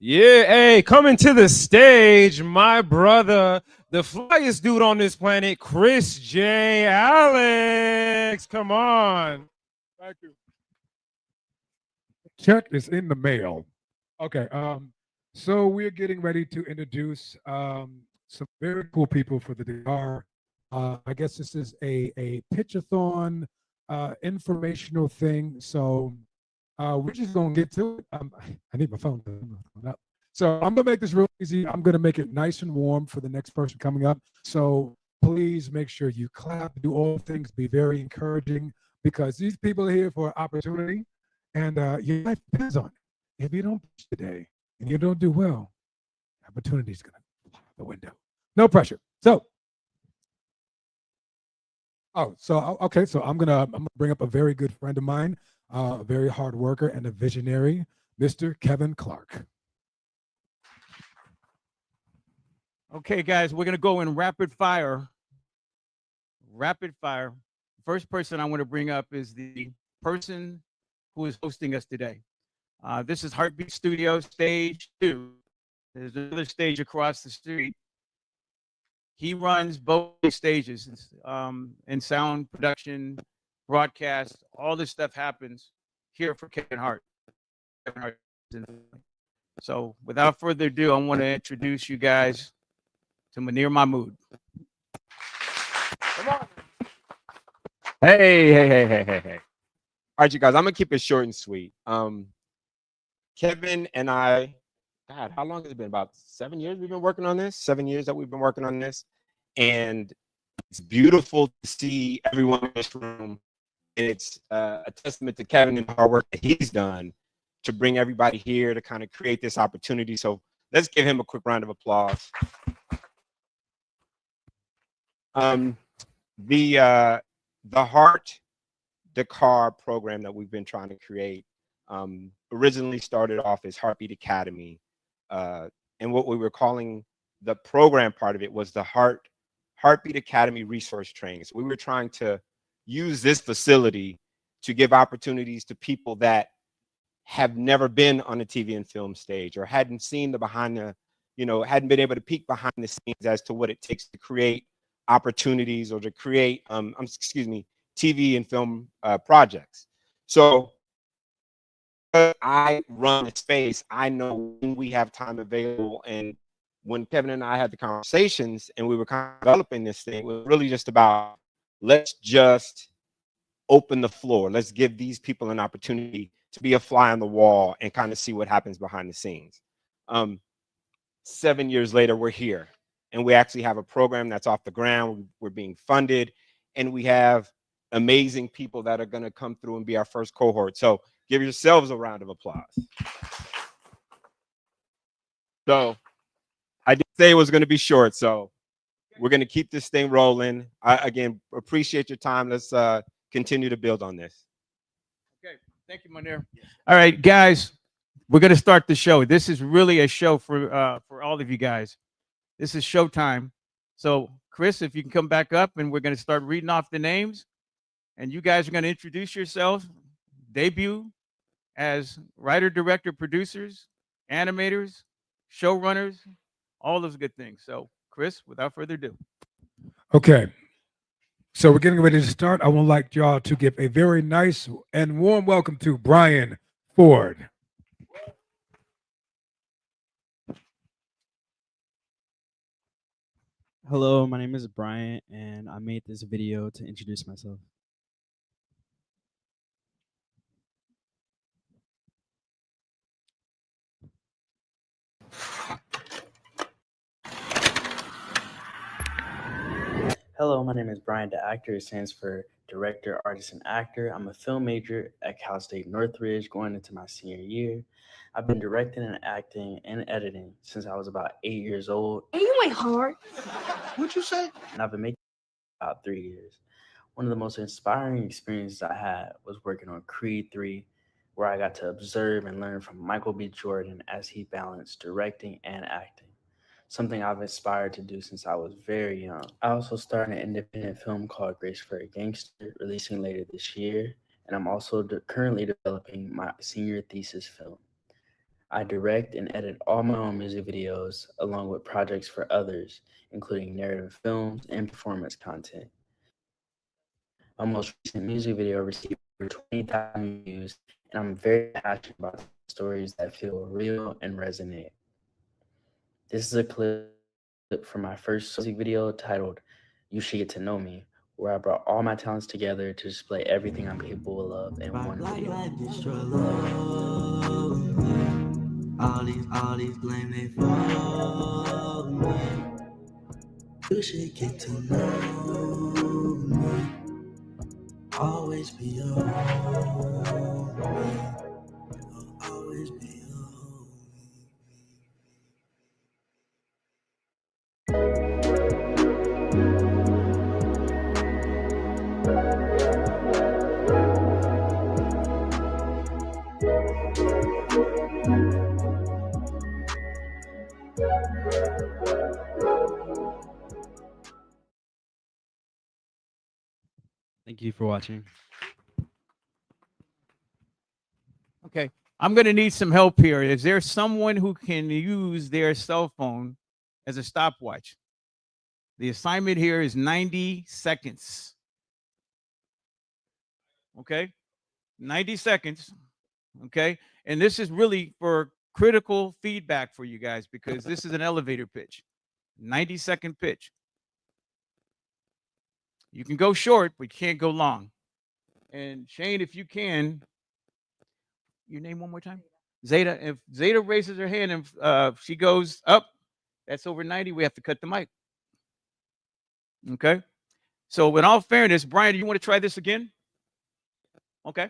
Yeah, hey, coming to the stage, my brother, the flyest dude on this planet, Chris J. Alex. Come on. Thank you. Check is in the mail. Okay. So we're getting ready to introduce some very cool people for the Dakar. I guess this is a pitchathon informational thing. So we're just gonna get to it. I need my phone. So I'm gonna make this real easy. I'm gonna make it nice and warm for the next person coming up. So please make sure you clap, do all things, be very encouraging because these people are here for opportunity, and your life depends on it. If you don't push today and you don't do well, opportunity is gonna fly out the window. No pressure. So okay. So I'm gonna bring up a very good friend of mine, a very hard worker and a visionary, Mr. Kevin Clark. Okay, guys, we're going to go in rapid fire. Rapid fire. First person I want to bring up is the person who is hosting us today. This is HartBeat Studio, stage 2. There's another stage across the street. He runs both stages in sound production, broadcast. All this stuff happens here for Kevin Hart. Kevin Hart. So without further ado, I want to introduce you guys to Munir Muhmud. Come on. Hey. All right, you guys, I'm gonna keep it short and sweet. Kevin and I, God, how long has it been? About 7 years we've been working on this. 7 years that we've been working on this. And it's beautiful to see everyone in this room. And it's a testament to Kevin and the hard work that he's done to bring everybody here to kind of create this opportunity. So let's give him a quick round of applause. The Hart Dakar program that we've been trying to create originally started off as HartBeat Academy, and what we were calling the program part of it was the HartBeat Academy Resource Training. So we were trying to use this facility to give opportunities to people that have never been on a TV and film stage or hadn't seen the behind the, hadn't been able to peek behind the scenes as to what it takes to create opportunities or to create, TV and film projects. So I run a space, I know when we have time available. And when Kevin and I had the conversations and we were kind of developing this thing, it was really just about, let's just open the floor. Let's give these people an opportunity to be a fly on the wall and kind of see what happens behind the scenes. 7 years later, we're here. And we actually have a program that's off the ground. We're being funded, and we have amazing people that are going to come through and be our first cohort. So give yourselves a round of applause. So I did say it was going to be short, so we're going to keep this thing rolling. I, again, appreciate your time. Let's continue to build on this. Okay, thank you, Munir. All right, guys, we're going to start the show. This is really a show for all of you guys. This is showtime. So, Chris, if you can come back up, and we're going to start reading off the names, and you guys are going to introduce yourselves, debut as writer, director, producers, animators, showrunners, all those good things. So, Chris, without further ado. Okay. So we're getting ready to start. I would like y'all to give a very nice and warm welcome to Brian Ford. Hello, my name is Brian, and I made this video to introduce myself. Hello, my name is Brian, the actor. It stands for Director, Artist, and Actor. I'm a film major at Cal State Northridge, going into my senior year. I've been directing and acting and editing since I was about 8 years old. Hey, you ain't hard. What'd you say? And I've been making about 3 years. One of the most inspiring experiences I had was working on Creed 3, where I got to observe and learn from Michael B. Jordan as he balanced directing and acting, something I've aspired to do since I was very young. I also started an independent film called Grace for a Gangster, releasing later this year, and I'm also currently developing my senior thesis film. I direct and edit all my own music videos along with projects for others, including narrative films and performance content. My most recent music video received over 20,000 views, and I'm very passionate about stories that feel real and resonate. This is a clip from my first music video titled You Should Get to Know Me, where I brought all my talents together to display everything I'm capable of in one video. All these blame they for me. You should get to know me. Always be your homie. Always be your homie. Thank you for watching. Okay, I'm going to need some help here. Is there someone who can use their cell phone as a stopwatch? The assignment here is 90 seconds. Okay, 90 seconds. Okay, and this is really for critical feedback for you guys because this is an elevator pitch, 90-second pitch. You can go short, but you can't go long. And Shane, if you can, your name one more time? Zeta. If Zeta raises her hand and she goes up, that's over 90, we have to cut the mic. Okay? So in all fairness, Brian, do you want to try this again? Okay.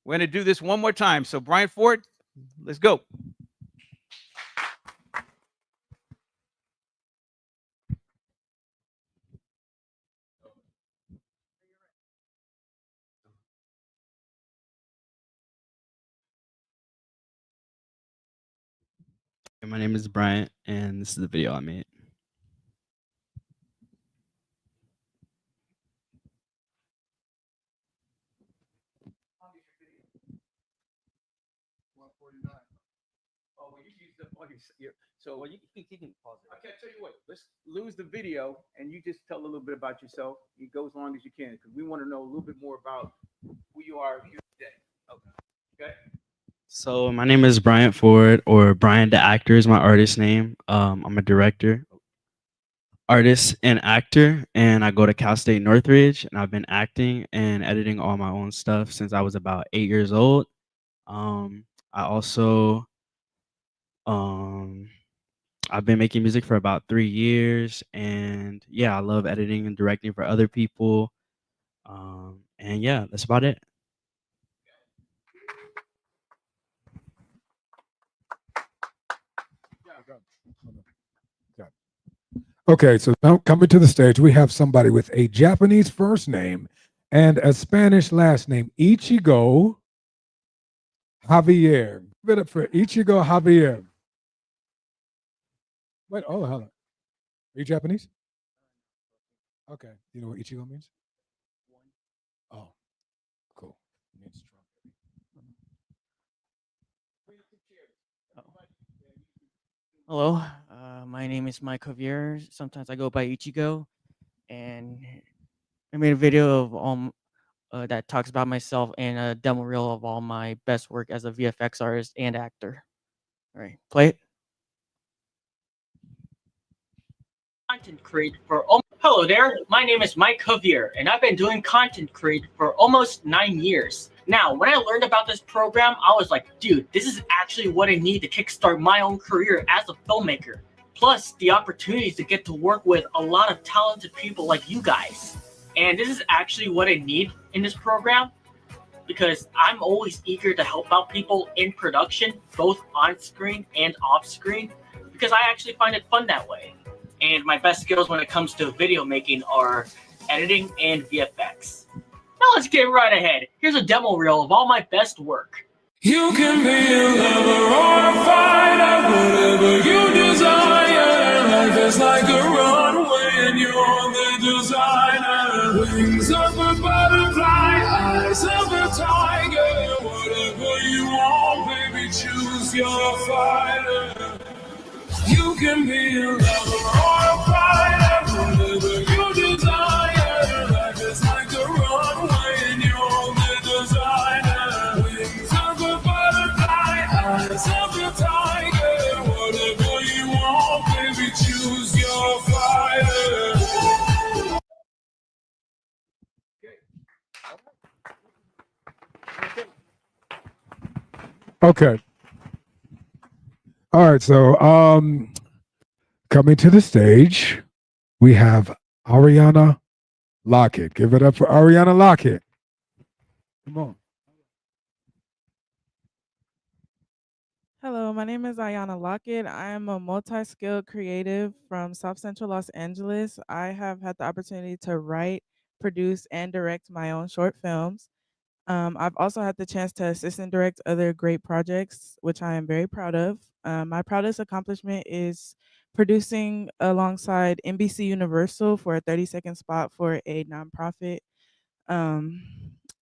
We're going to do this one more time. So Brian Ford, let's go. My name is Bryant, and this is the video I made. So you can pause it. Okay, tell you what, let's lose the video and you just tell a little bit about yourself. You go as long as you can because we want to know a little bit more about who you are here today. Okay. So my name is Bryant Ford, or Brian the Actor is my artist name. I'm a director, artist, and actor, and I go to Cal State Northridge, and I've been acting and editing all my own stuff since I was about 8 years old. I also I've been making music for about 3 years, and yeah, I love editing and directing for other people. And yeah, that's about it. Okay, so now coming to the stage, we have somebody with a Japanese first name and a Spanish last name, Ichigo Javier. Give it up for Ichigo Javier. Wait, hold on. Are you Japanese? Okay. You know what Ichigo means? Oh, cool. It means Hello, my name is Mike Javier. Sometimes I go by Ichigo, and I made a video of that talks about myself and a demo reel of all my best work as a VFX artist and actor. All right, play it. Content create for hello there, my name is Mike Javier, and I've been doing content create for almost 9 years. Now, when I learned about this program, I was like, dude, this is actually what I need to kickstart my own career as a filmmaker. Plus, the opportunities to get to work with a lot of talented people like you guys. And this is actually what I need in this program, because I'm always eager to help out people in production, both on screen and off screen, because I actually find it fun that way. And my best skills when it comes to video making are editing and VFX. Now let's get right ahead. Here's a demo reel of all my best work. You can be a lover or a fighter, whatever you desire. Life is like a runway and you're the designer. Wings of a butterfly, eyes of a tiger. Whatever you want, baby, choose your you're a fighter. You can be a lover or a fighter, whatever you desire. Life is like a runway and you're the designer. Wings of a butterfly, eyes of a tiger. Whatever you want, baby, choose your fighter. Okay. All right. So, coming to the stage, we have Ariana Lockett. Give it up for Ariana Lockett. Come on. Hello, my name is Ayana Lockett. I am a multi-skilled creative from South Central Los Angeles. I have had the opportunity to write, produce, and direct my own short films. I've also had the chance to assist and direct other great projects, which I am very proud of. My proudest accomplishment is producing alongside NBC Universal for a 30-second spot for a nonprofit.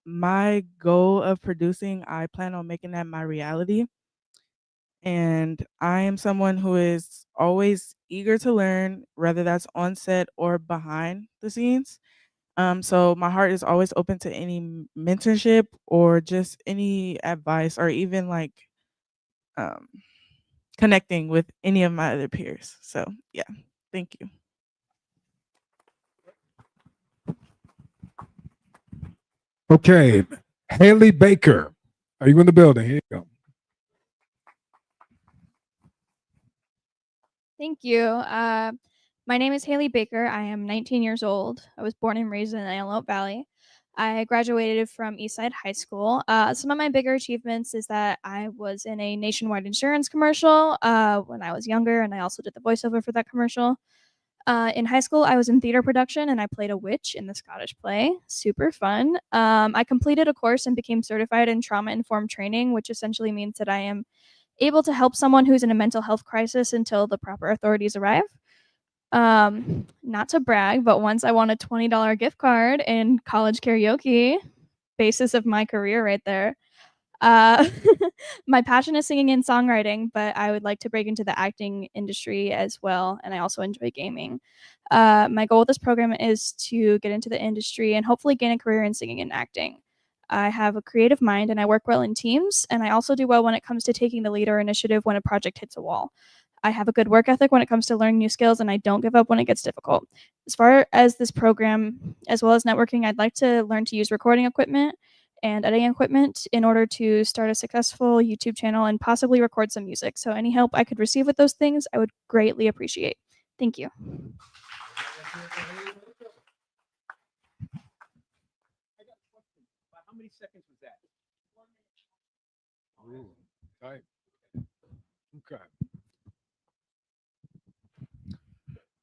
My goal of producing, I plan on making that my reality. And I am someone who is always eager to learn, whether that's on set or behind the scenes. So my heart is always open to any mentorship or just any advice or even like um, connecting with any of my other peers. So yeah, thank you. Okay. Haley Baker. Are you in the building? Here you go. Thank you. My name is Haley Baker. I am 19 years old. I was born and raised in Antelope Valley. I graduated from Eastside High School. Some of my bigger achievements is that I was in a nationwide insurance commercial when I was younger, and I also did the voiceover for that commercial. In high school, I was in theater production, and I played a witch in the Scottish play. Super fun. I completed a course and became certified in trauma-informed training, which essentially means that I am able to help someone who's in a mental health crisis until the proper authorities arrive. Not to brag, but once I won a $20 gift card in college karaoke, basis of my career right there. My passion is singing and songwriting, but I would like to break into the acting industry as well, and I also enjoy gaming. My goal with this program is to get into the industry and hopefully gain a career in singing and acting. I have a creative mind and I work well in teams, and I also do well when it comes to taking the lead or initiative when a project hits a wall. I have a good work ethic when it comes to learning new skills, and I don't give up when it gets difficult. As far as this program, as well as networking, I'd like to learn to use recording equipment and editing equipment in order to start a successful YouTube channel and possibly record some music. So any help I could receive with those things, I would greatly appreciate. Thank you. How many seconds was that? Ooh, tight. Okay.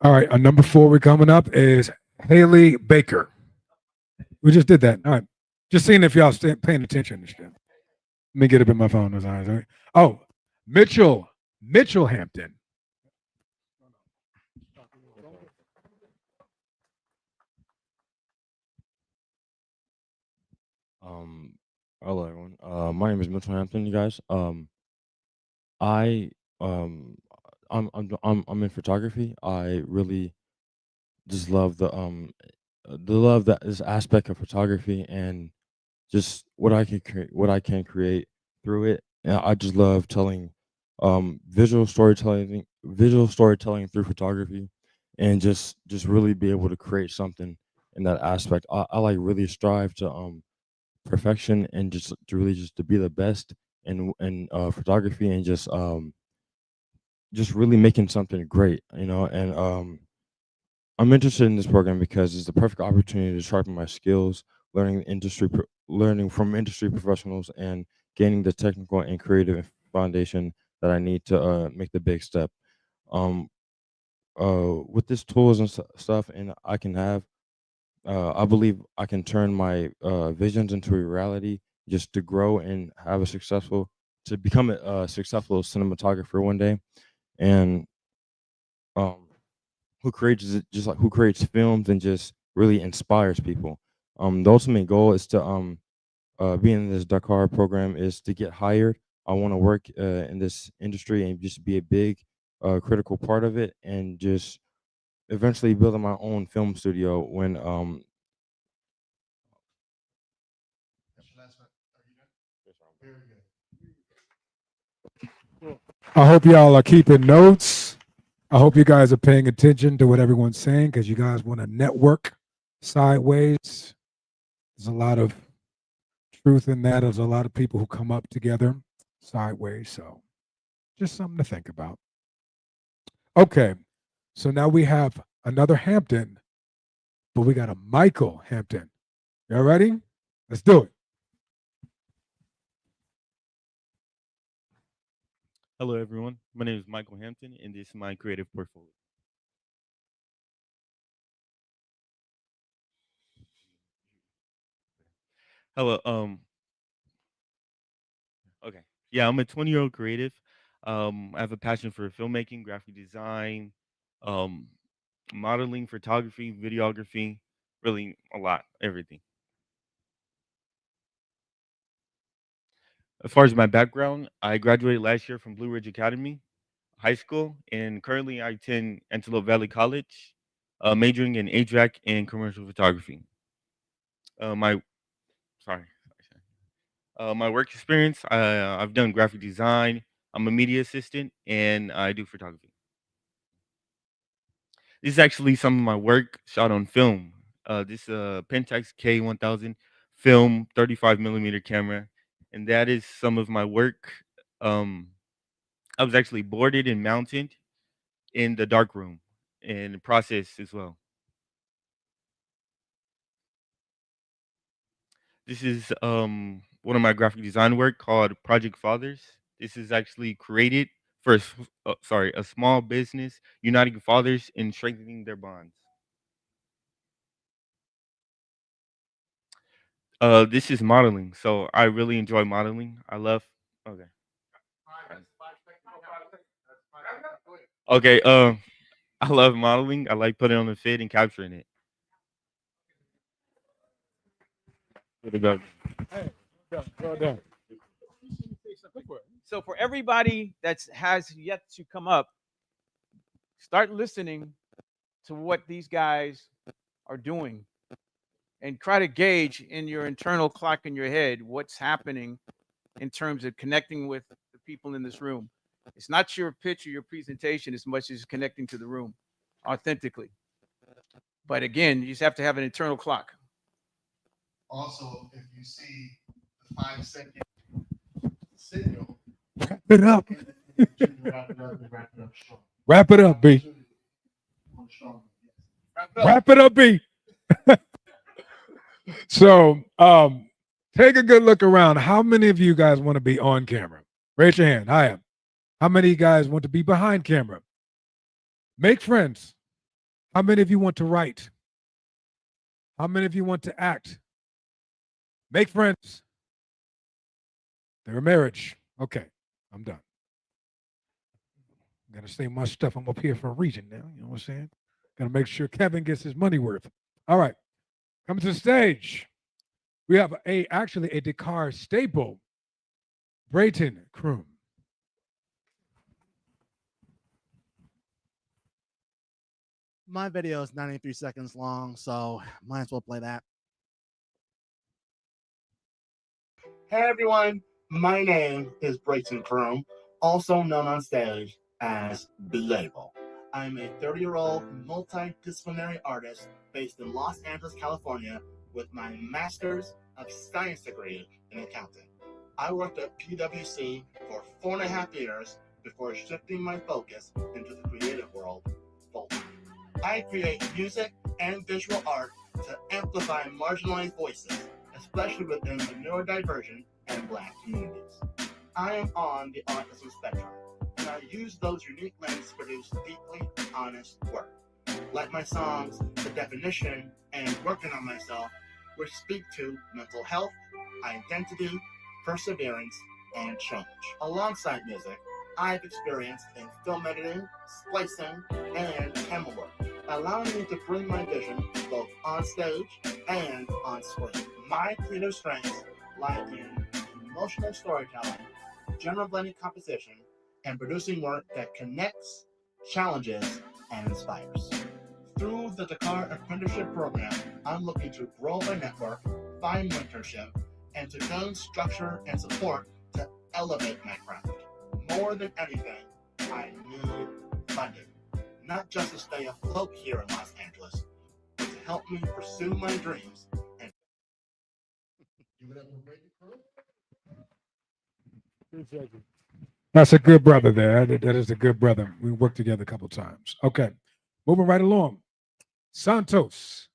All right. Number 4 we're coming up is Haley Baker. We just did that. All right. Just seeing if y'all paying attention to shit. Let me get up in my phone. Those eyes. All right. Oh, Mitchell Hampton. Hello everyone. My name is Mitchell Hampton. You guys. I I'm in photography. I really just love the love that is aspect of photography and just what I can create through it. And I just love telling visual storytelling through photography, and just really be able to create something in that aspect. I like really strive to perfection and just to really just to be the best in photography, and just really making something great, and I'm interested in this program because it's the perfect opportunity to sharpen my skills, learning from industry professionals, and gaining the technical and creative foundation that I need to make the big step. Um, with this tools and stuff, and I believe I can turn my visions into a reality, just to grow and to become a successful cinematographer one day, and um, who creates films and just really inspires people. The ultimate goal is to be in this Dakar program is to get hired I want to work in this industry and just be a big, critical part of it, and just eventually building my own film studio when I hope y'all are keeping notes. I hope you guys are paying attention to what everyone's saying, because you guys want to network sideways. There's a lot of truth in that. There's a lot of people who come up together sideways. So just something to think about. Okay. So now we have another Hampton, but we got a Michael Hampton. Y'all ready? Let's do it. Hello, everyone. My name is Michael Hampton, and this is my creative portfolio. Hello. Okay. Yeah, I'm a 20-year-old creative. I have a passion for filmmaking, graphic design, um, modeling, photography, videography, really a lot, everything. As far as my background, I graduated last year from Blue Ridge Academy High School, and currently I attend Antelope Valley College, majoring in HVAC and commercial photography. My sorry, my work experience, I've done graphic design. I'm a media assistant, and I do photography. This is actually some of my work shot on film. This Pentax K1000 film 35 millimeter camera, and that is some of my work. Um, I was actually boarded and mounted in the dark room and process as well. This is one of my graphic design work called Project Fathers. This is actually created for a small business uniting fathers and strengthening their bonds. This is modeling, so I really enjoy modeling. I love. Okay. Okay. I love modeling. I like putting on the fit and capturing it. Good to go. Hey, well done. So for everybody that has yet to come up, start listening to what these guys are doing and try to gauge in your internal clock in your head what's happening in terms of connecting with the people in this room. It's not your pitch or your presentation as much as connecting to the room authentically. But again, you just have to have an internal clock. Also, if you see the 5-second signal, wrap it up. wrap it up strong. Wrap it up, B. Wrap it up, B. So take a good look around. How many of you guys want to be on camera? Raise your hand. I am. How many of you guys want to be behind camera? Make friends. How many of you want to write? How many of you want to act? Make friends. They're a marriage. Okay, I'm done. Gotta say my stuff. I'm up here for a reason now. You know what I'm saying? Gotta make sure Kevin gets his money worth. All right, coming to the stage. We have actually a Dakar staple, Brayton Kroom. My video is 93 seconds long, so might as well play that. Hey everyone, my name is Brayton Kroom, also known on stage as Label. I'm a 30-year-old multidisciplinary artist based in Los Angeles, California, with my Master's of Science degree in accounting. I worked at PwC for 4.5 years before shifting my focus into the creative world full-time. I create music and visual art to amplify marginalized voices, especially within the neurodivergent and Black communities. I am on the autism spectrum, and I use those unique lenses to produce deeply honest work. Like my songs, The Definition and Working on Myself, which speak to mental health, identity, perseverance, and change. Alongside music, I've experienced in film editing, splicing, and camera work, allowing me to bring my vision both on stage and on screen. My creative strengths lie in emotional storytelling, general blending composition, and producing work that connects, challenges, and inspires. Through the Dakar Apprenticeship program, I'm looking to grow my network, find mentorship, and to gain structure and support to elevate my craft. More than anything, I need funding, not just to stay afloat here in Los Angeles, but to help me pursue my dreams. And That's a good brother there. That is a good brother. We worked together a couple times. Okay, moving right along. Santos.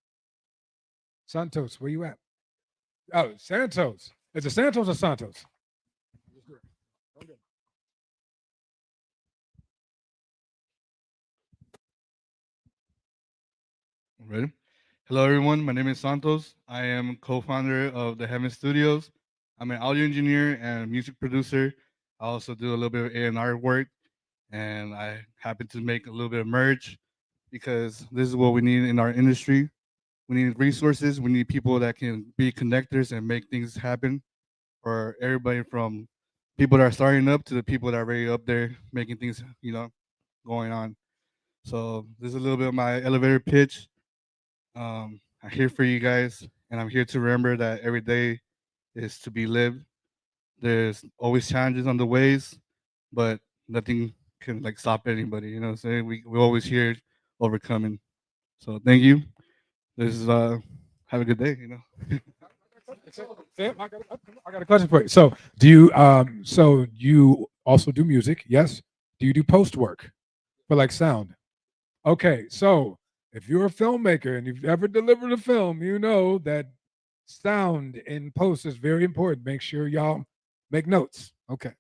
Santos, where you at? Oh, Santos. Is it Santos or Santos? Ready? Hello, everyone. My name is Santos. I am co-founder of the Heaven Studios. I'm an audio engineer and music producer. I also do a little bit of A&R work, and I happen to make a little bit of merch because this is what we need in our industry. We need resources. We need people that can be connectors and make things happen for everybody, from people that are starting up to the people that are already up there making things, going on. So this is a little bit of my elevator pitch. I'm here for you guys, and I'm here to remember that every day is to be lived. There's always challenges on the ways, but nothing can stop anybody. You know what I'm saying? We're always here overcoming. So thank you. This is have a good day. Sam, I got a question for you. So do you so you also do music, yes? Do you do post work for sound? Okay, so if you're a filmmaker and you've ever delivered a film, you know that sound in post is very important. Make sure y'all make notes. Okay.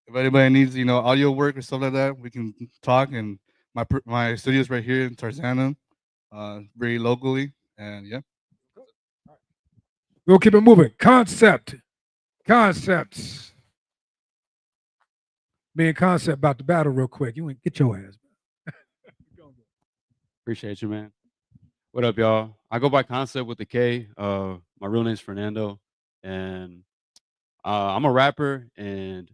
If anybody needs, audio work or stuff like that, we can talk. And my studio's right here in Tarzana, very locally, and yeah. We'll keep it moving. Concepts. Me and Concept about to battle real quick. You ain't get your ass. Appreciate you, man. What up, y'all? I go by Concept with the K. My real name's Fernando, and I'm a rapper, and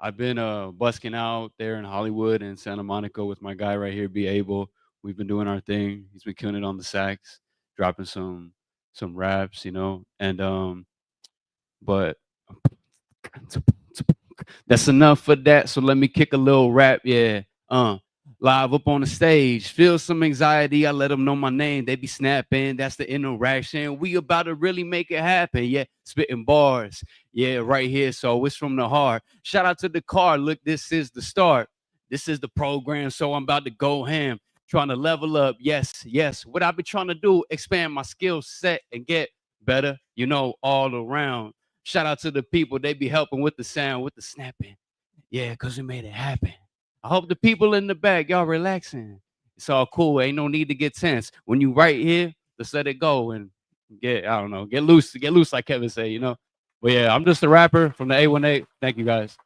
I've been busking out there in Hollywood and Santa Monica with my guy right here, Be Able. We've been doing our thing. He's been killing it on the sax, dropping some raps, and but that's enough for that. So let me kick a little rap, yeah. Live up on the stage, feel some anxiety. I let them know my name. They be snapping. That's the interaction. We about to really make it happen. Yeah, spitting bars. Yeah, right here. So it's from the heart. Shout out to Dakar. Look, this is the start. This is the program. So I'm about to go ham. Trying to level up. Yes. What I've been trying to do, expand my skill set and get better, all around. Shout out to the people. They be helping with the sound, with the snapping. Yeah, because we made it happen. I hope the people in the back, y'all relaxing. It's all cool. Ain't no need to get tense. When you right here, just let it go and get loose like Kevin said, But yeah, I'm just a rapper from the 818. Thank you, guys.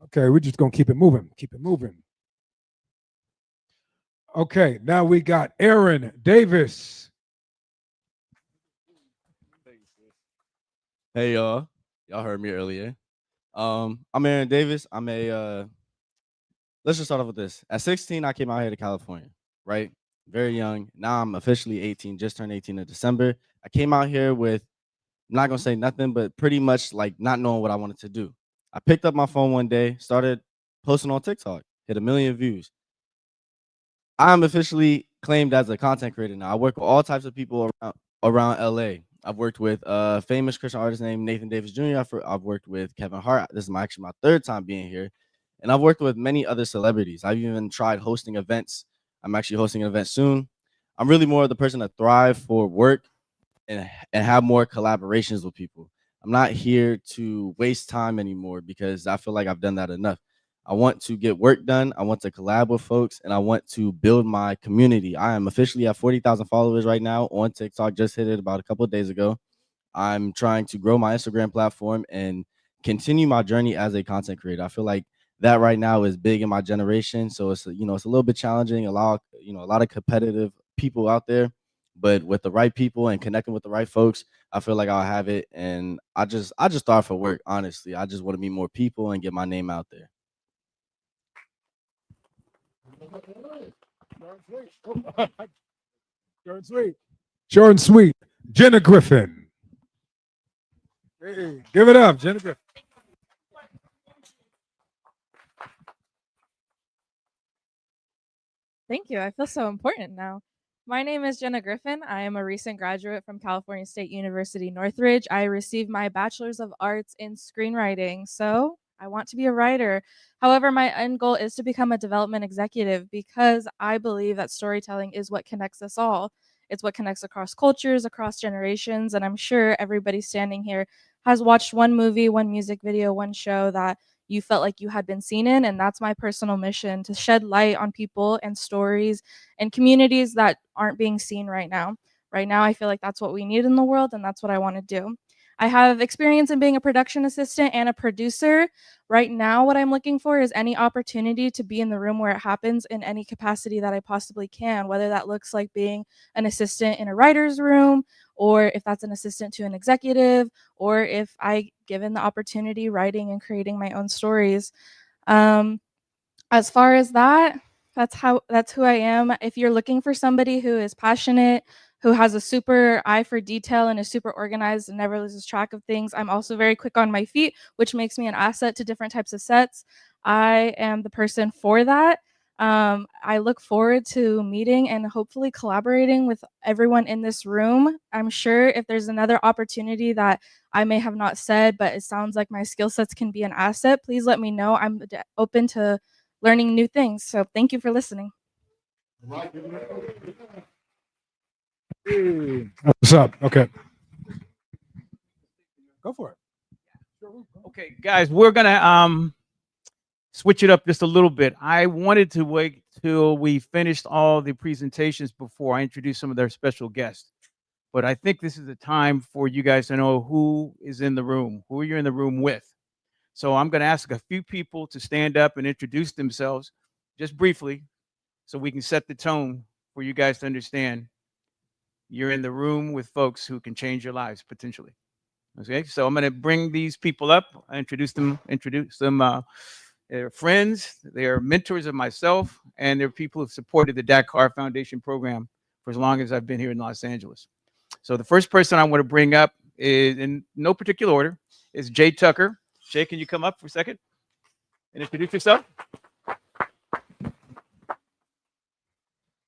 Okay, we're just gonna keep it moving. Okay, now we got Aaron Davis. Hey y'all heard me earlier. I'm Aaron Davis. I'm a let's just start off with this. At 16, I came out here to California, right? Very young. Now I'm officially 18, just turned 18 in December. I came out here with, I'm not gonna say nothing, but pretty much not knowing what I wanted to do. I picked up my phone one day, started posting on TikTok, hit 1 million views. I'm officially claimed as a content creator now. I work with all types of people around LA. I've worked with a famous Christian artist named Nathan Davis Jr. I've worked with Kevin Hart. This is actually my 3rd time being here. And I've worked with many other celebrities. I've even tried hosting events. I'm actually hosting an event soon. I'm really more of the person that thrive for work and have more collaborations with people. I'm not here to waste time anymore because I feel like I've done that enough. I want to get work done. I want to collab with folks, and I want to build my community. I am officially at 40,000 followers right now on TikTok. Just hit it about a couple of days ago. I'm trying to grow my Instagram platform and continue my journey as a content creator. I feel like that right now is big in my generation. So it's it's a little bit challenging. A lot of competitive people out there, but with the right people and connecting with the right folks, I feel like I'll have it. And I just thought for work, honestly. I just want to meet more people and get my name out there. Short and sweet. Short and sweet. Jenna Griffin. Hey, give it up, Jenna Griffin. Thank you. I feel so important now. My name is Jenna Griffin. I am a recent graduate from California State University, Northridge. I received my Bachelor's of Arts in Screenwriting, so I want to be a writer. However, my end goal is to become a development executive because I believe that storytelling is what connects us all. It's what connects across cultures, across generations, and I'm sure everybody standing here has watched one movie, one music video, one show that you felt like you had been seen in, and that's my personal mission, to shed light on people and stories and communities that aren't being seen right now. Right now, I feel like that's what we need in the world, and that's what I want to do. I have experience in being a production assistant and a producer. Right now, what I'm looking for is any opportunity to be in the room where it happens in any capacity that I possibly can, whether that looks like being an assistant in a writer's room, or if that's an assistant to an executive, or if I given the opportunity writing and creating my own stories. As far as that, that's who I am. If you're looking for somebody who is passionate, who has a super eye for detail and is super organized and never loses track of things, I'm also very quick on my feet, which makes me an asset to different types of sets. I am the person for that. I look forward to meeting and hopefully collaborating with everyone in this room. I'm sure if there's another opportunity that I may have not said, but it sounds like my skill sets can be an asset, please let me know. I'm open to learning new things. So thank you for listening. What's up? Okay. Go for it. Okay, guys, we're gonna switch it up just a little bit. I wanted to wait till we finished all the presentations before I introduce some of their special guests. But I think this is the time for you guys to know who is in the room, who you're in the room with. So I'm going to ask a few people to stand up and introduce themselves just briefly so we can set the tone for you guys to understand you're in the room with folks who can change your lives potentially. Okay, so I'm going to bring these people up, introduce them. They're friends, they're mentors of myself, and they're people who've supported the Dakar Foundation program for as long as I've been here in Los Angeles. So the first person I want to bring up is, in no particular order, is Jay Tucker. Jay, can you come up for a second and introduce yourself?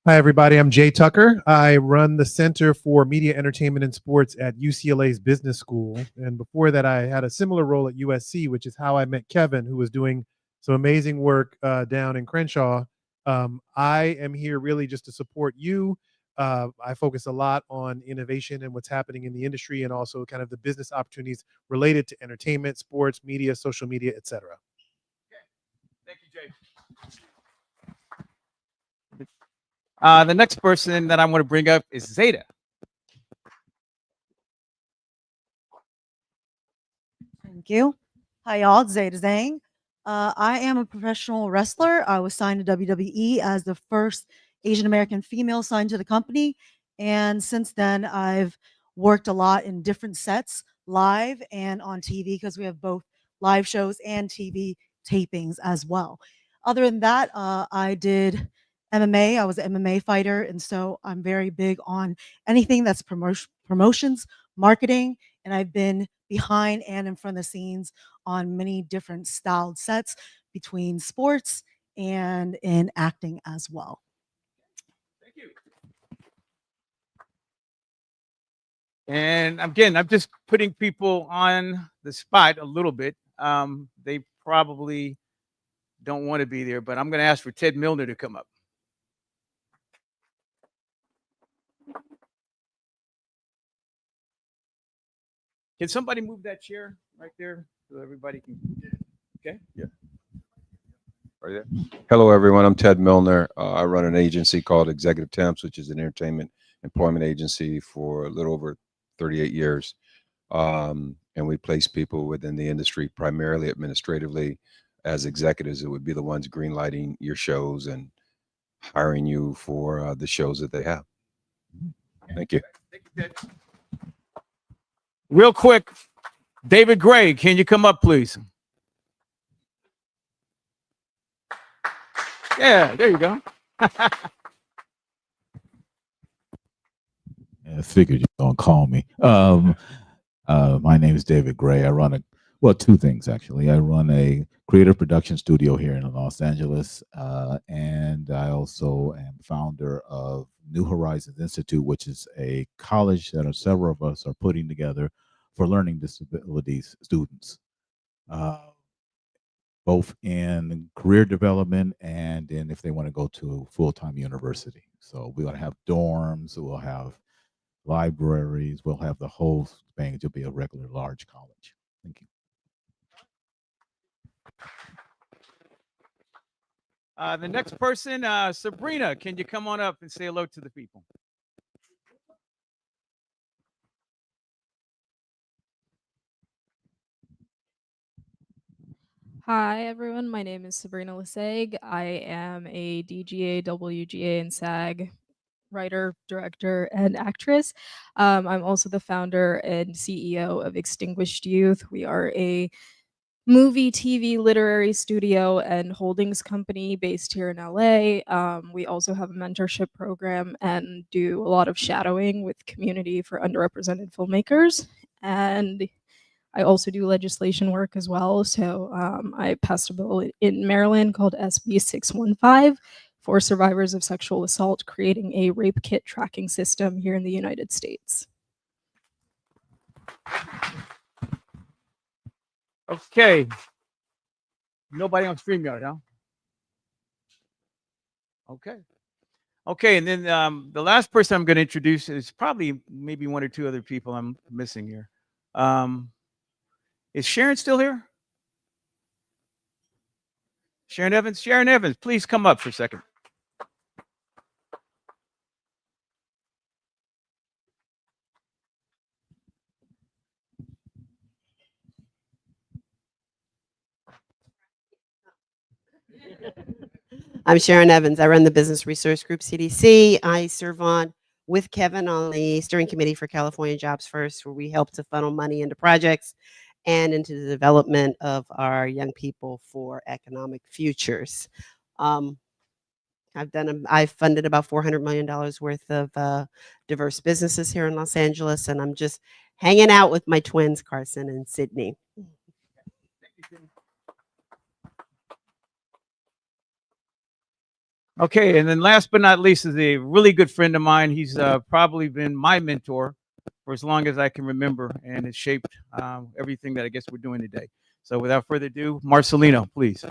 Hi, everybody. I'm Jay Tucker. I run the Center for Media, Entertainment, and Sports at UCLA's Business School. And before that, I had a similar role at USC, which is how I met Kevin, who was doing some amazing work down in Crenshaw. I am here really just to support you. I focus a lot on innovation and what's happening in the industry, and also kind of the business opportunities related to entertainment, sports, media, social media, etc. Thank you, Jay. The next person that I want to bring up is Zeta. Thank you. Hi, y'all. It's Zeta Zhang. I am a professional wrestler. I was signed to WWE as the first Asian American female signed to the company. And since then, I've worked a lot in different sets, live and on TV, because we have both live shows and TV tapings as well. Other than that, I did MMA. I was an MMA fighter. And so I'm very big on anything that's promotions, marketing, and I've been behind and in front of the scenes on many different styled sets between sports and in acting as well. Thank you. And again, I'm just putting people on the spot a little bit. They probably don't want to be there, but I'm going to ask for Ted Milner to come up. Can somebody move that chair right there so everybody can? Okay. Yeah. Are you there? Hello, everyone. I'm Ted Milner. I run an agency called Executive Temps, which is an entertainment employment agency for a little over 38 years. And we place people within the industry, primarily administratively. As executives, it would be the ones greenlighting your shows and hiring you for the shows that they have. Thank you. Real quick, David Gray, can you come up, please? Yeah, there you go. I figured you were gonna call me. My name is David Gray. I run two things actually. I run a creative production studio here in Los Angeles, and I also am founder of New Horizons Institute, which is a college that several of us are putting together for learning disabilities students, both in career development and in if they want to go to full-time university. So we're going to have dorms, we'll have libraries, we'll have the whole thing. It'll be a regular large college. Thank you. The next person, Sabrina, can you come on up and say hello to the people? Hi, everyone. My name is Sabrina Lassegue. I am a DGA, WGA, and SAG writer, director, and actress. I'm also the founder and CEO of Extinguished Youth. We are a movie, TV, literary studio, and holdings company based here in LA. We also have a mentorship program and do a lot of shadowing with community for underrepresented filmmakers. And I also do legislation work as well. So I passed a bill in Maryland called SB 615 for survivors of sexual assault, creating a rape kit tracking system here in the United States. Okay. Nobody on StreamYard, huh? Okay. Okay, and then the last person I'm going to introduce is probably maybe one or two other people I'm missing here. Is Sharon still here? Sharon Evans? Sharon Evans, please come up for a second. I'm Sharon Evans. I run the Business Resource Group CDC. I serve on with Kevin on the steering committee for California Jobs First, where we help to funnel money into projects and into the development of our young people for economic futures. I've funded about $400 million worth of diverse businesses here in Los Angeles, and I'm just hanging out with my twins, Carson and Sydney. Okay, and then last but not least is a really good friend of mine. He's probably been my mentor for as long as I can remember, and has shaped everything that I guess we're doing today. So without further ado, Marcelino, please.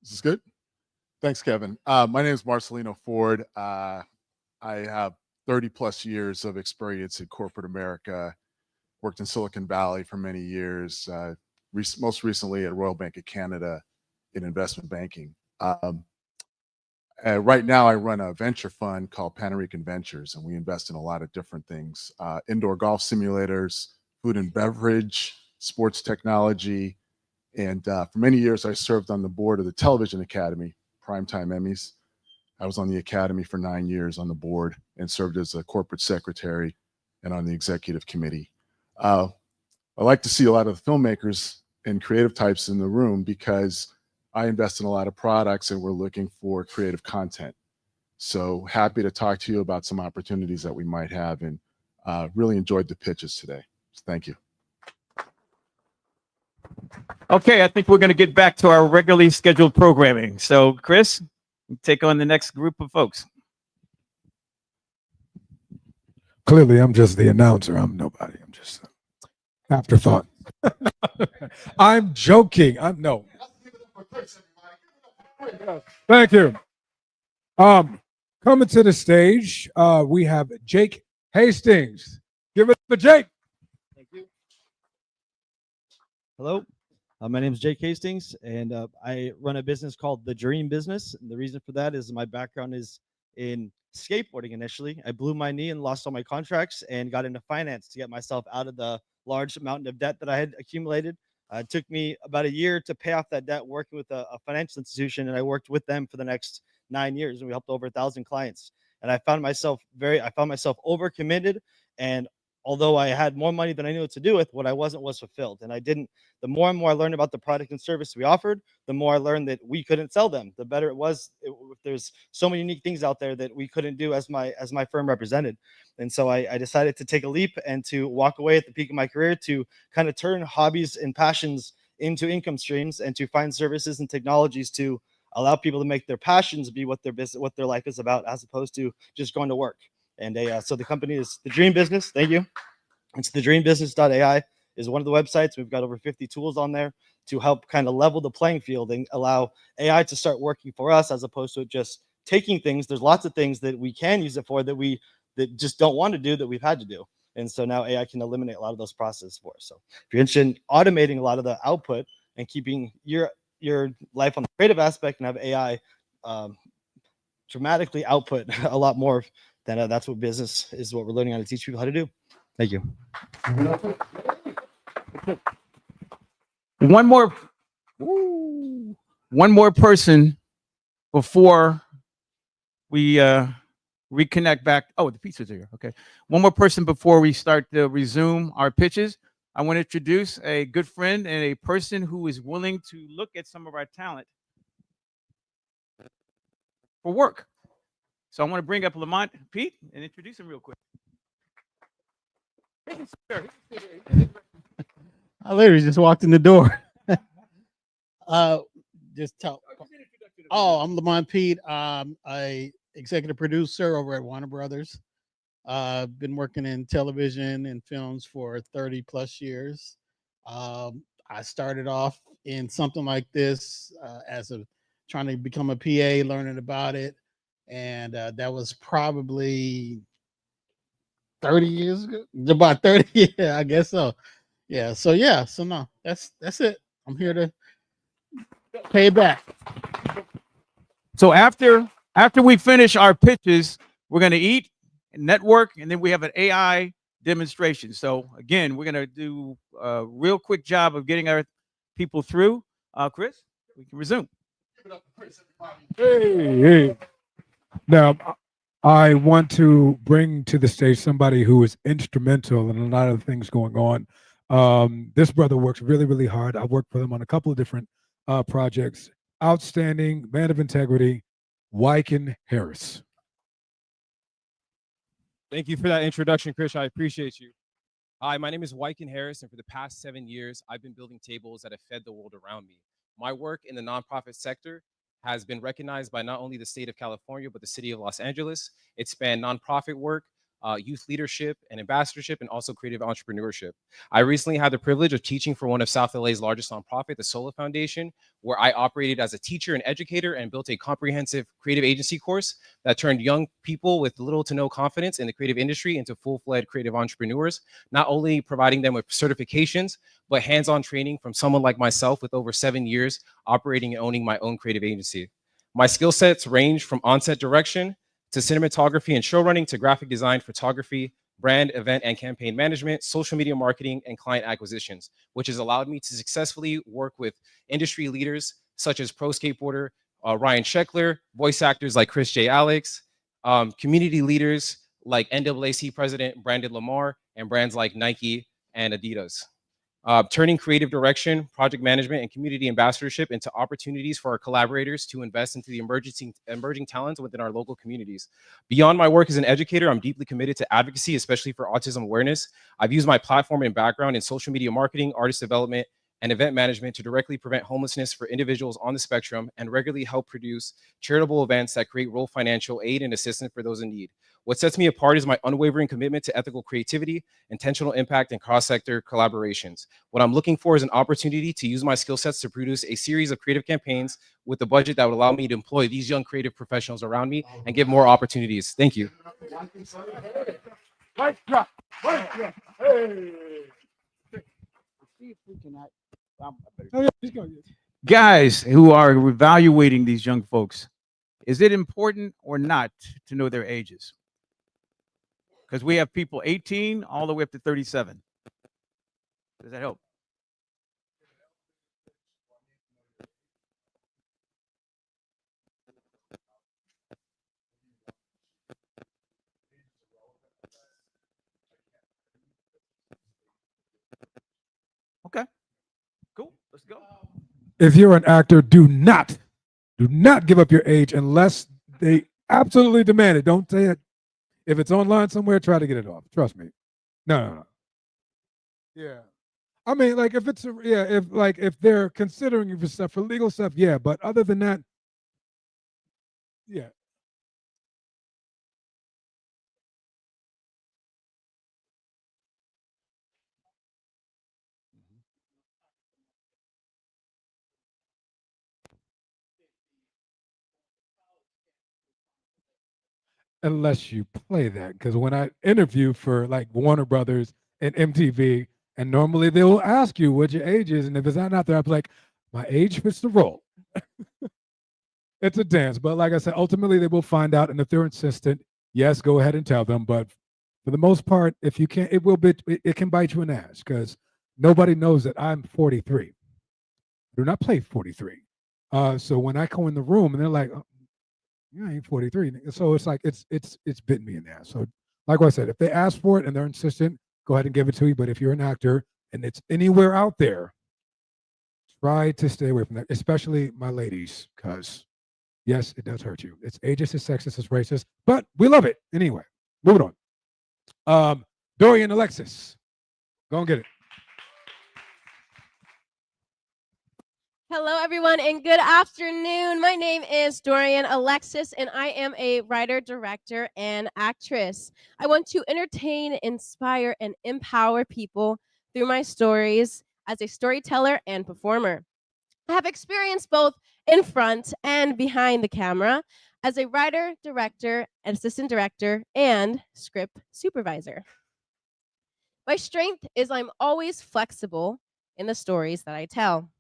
This is good. Thanks, Kevin. My name is Marcelino Ford. I have 30 plus years of experience in corporate America. Worked in Silicon Valley for many years, most recently at Royal Bank of Canada in investment banking. Right now, I run a venture fund called Pan American Ventures, and we invest in a lot of different things, indoor golf simulators, food and beverage, sports technology. And for many years, I served on the board of the Television Academy, Primetime Emmys. I was on the Academy for 9 years on the board and served as a corporate secretary and on the executive committee. I like to see a lot of the filmmakers and creative types in the room because I invest in a lot of products and we're looking for creative content. So happy to talk to you about some opportunities that we might have, and really enjoyed the pitches today. So thank you. Okay, I think we're going to get back to our regularly scheduled programming. So Chris, take on the next group of folks. Clearly, I'm just the announcer. I'm nobody. I'm just afterthought. I'm joking. No. Thank you. Coming to the stage, we have Jake Hastings. Give it for Jake. Thank you. Hello, my name is Jake Hastings, and I run a business called The Dream Business. And the reason for that is my background is in skateboarding initially. I blew my knee and lost all my contracts and got into finance to get myself out of the large mountain of debt that I had accumulated. It took me about a year to pay off that debt working with a financial institution, and I worked with them for the next 9 years, and we helped over 1,000 clients. And I found myself overcommitted, and although I had more money than I knew what to do with, what I wasn't was fulfilled. And I didn't. The more and more I learned about the product and service we offered, the more I learned that we couldn't sell them. The better it was. There's so many unique things out there that we couldn't do as my firm represented. And so I decided to take a leap and to walk away at the peak of my career to kind of turn hobbies and passions into income streams, and to find services and technologies to allow people to make their passions be what their business, what their life is about, as opposed to just going to work. And so the company is The Dream Business. Thank you. It's thedreambusiness.ai is one of the websites. We've got over 50 tools on there to help kind of level the playing field and allow AI to start working for us, as opposed to just taking things. There's lots of things that we can use it for that just don't want to do, that we've had to do. And so now AI can eliminate a lot of those processes for us. So if you're interested in automating a lot of the output and keeping your life on the creative aspect, and have AI dramatically output a lot more, then that's what business is, what we're learning how to teach people how to do. Thank you. One more person before we reconnect back. Oh, the pizza's here. Okay. One more person before we start to resume our pitches. I want to introduce a good friend and a person who is willing to look at some of our talent for work. So I want to bring up Lamont Pete and introduce him real quick. I literally just walked in the door. Just tell. Oh, I'm Lamont Pete. I executive producer over at Warner Brothers. Been working in television and films for 30 plus years. I started off in something like this as trying to become a PA, learning about it, and that was probably 30 years ago. About 30, yeah, I guess so. Yeah, so no, that's it. I'm here to pay back. So after we finish our pitches, we're going to eat and network, and then we have an AI demonstration. So again, we're going to do a real quick job of getting our people through. Chris, we can resume. Hey. Now, I want to bring to the stage somebody who is instrumental in a lot of the things going on. This brother works really, really hard. I've worked for him on a couple of different projects. Outstanding man of integrity, Wyken Harris. Thank you for that introduction, Chris. I appreciate you. Hi, my name is Wyken Harris, and for the past 7 years, I've been building tables that have fed the world around me. My work in the nonprofit sector has been recognized by not only the state of California, but the city of Los Angeles. It spanned nonprofit work, youth leadership and ambassadorship, and also creative entrepreneurship. I recently had the privilege of teaching for one of South LA's largest nonprofit, the Sola Foundation, where I operated as a teacher and educator and built a comprehensive creative agency course that turned young people with little to no confidence in the creative industry into full-fledged creative entrepreneurs, not only providing them with certifications, but hands-on training from someone like myself with over 7 years operating and owning my own creative agency. My skill sets range from on-set direction to cinematography and show running, to graphic design, photography, brand, event, and campaign management, social media marketing, and client acquisitions, which has allowed me to successfully work with industry leaders such as pro skateboarder Ryan Sheckler, voice actors like Chris J. Alex, community leaders like NAAC President Brandon Lamar, and brands like Nike and Adidas. Turning creative direction, project management, and community ambassadorship into opportunities for our collaborators to invest into the emerging talents within our local communities. Beyond my work as an educator, I'm deeply committed to advocacy, especially for autism awareness. I've used my platform and background in social media marketing, artist development, and event management to directly prevent homelessness for individuals on the spectrum, and regularly help produce charitable events that create real financial aid and assistance for those in need. What sets me apart is my unwavering commitment to ethical creativity, intentional impact, and cross-sector collaborations. What I'm looking for is an opportunity to use my skill sets to produce a series of creative campaigns with a budget that would allow me to employ these young creative professionals around me and give more opportunities. Thank you. Guys who are evaluating these young folks, is it important or not to know their ages? Because we have people 18 all the way up to 37. Does that help? if you're an actor, do not give up your age unless they absolutely demand it. Don't say it. If it's online somewhere, try to get it off. Trust me. No. Yeah. I mean, like if it's if they're considering you for stuff for legal stuff, yeah. But other than that, yeah. Unless you play that, because when I interview for like Warner Brothers and MTV, and normally they will ask you what your age is, and if it's not out there, I'm like, my age fits the role. It's a dance, but like I said, ultimately they will find out, and if they're insistent, yes, go ahead and tell them. But for the most part, if you can't, it can bite you in the ass because nobody knows that I'm 43. I do not play 43. So when I go in the room and they're like, oh, you ain't 43, so it's like it's bitten me in the ass. So like I said, if they ask for it and they're insistent, go ahead and give it to you. But if you're an actor and it's anywhere out there, try to stay away from that, especially my ladies, because yes, it does hurt you. It's ageist, it's sexist, it's racist, but we love it anyway. Moving on. Dorian Alexis, go and get it. Hello, everyone, and good afternoon. My name is Dorian Alexis, and I am a writer, director, and actress. I want to entertain, inspire, and empower people through my stories as a storyteller and performer. I have experience both in front and behind the camera as a writer, director, assistant director, and script supervisor. My strength is I'm always flexible in the stories that I tell.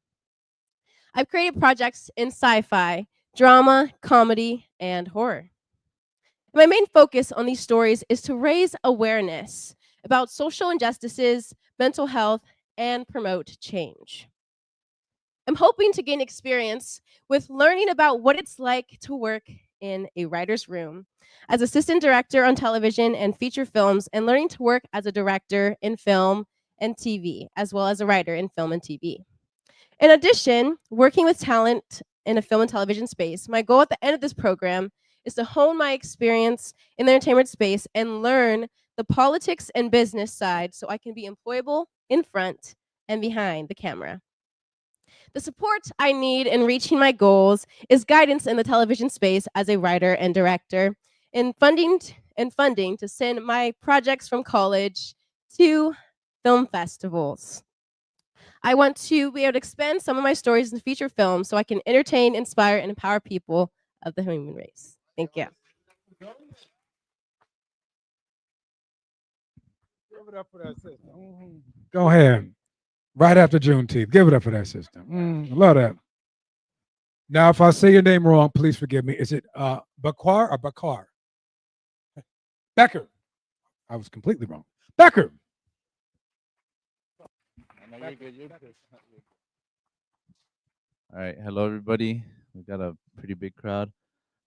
I've created projects in sci-fi, drama, comedy, and horror. My main focus on these stories is to raise awareness about social injustices, mental health, and promote change. I'm hoping to gain experience with learning about what it's like to work in a writer's room as assistant director on television and feature films, and learning to work as a director in film and TV, as well as a writer in film and TV. In addition, working with talent in a film and television space, my goal at the end of this program is to hone my experience in the entertainment space and learn the politics and business side so I can be employable in front and behind the camera. The support I need in reaching my goals is guidance in the television space as a writer and director, and funding to send my projects from college to film festivals. I want to be able to expand some of my stories into feature films so I can entertain, inspire, and empower people of the human race. Thank you. Give it up for that system. Go ahead. Right after Juneteenth. Give it up for that system. Love that. Now, if I say your name wrong, please forgive me. Is it Bakar or Bakar? Becker. I was completely wrong. Becker. All right, hello everybody. We've got a pretty big crowd.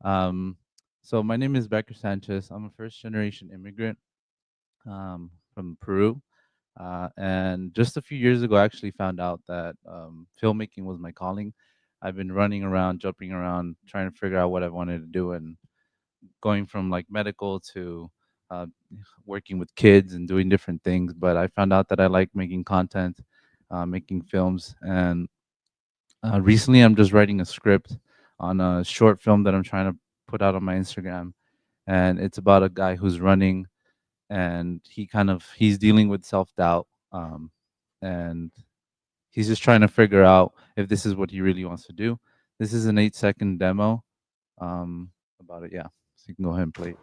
So my name is Becker Sanchez. I'm a first-generation immigrant from Peru, and just a few years ago, I actually found out that filmmaking was my calling. I've been running around, jumping around, trying to figure out what I wanted to do, and going from like medical to working with kids and doing different things. But I found out that I like making content, making films, and recently I'm just writing a script on a short film that I'm trying to put out on my Instagram, and it's about a guy who's running, and he's dealing with self-doubt, and he's just trying to figure out if this is what he really wants to do. This is an 8-second demo about it. Yeah, so you can go ahead and play it.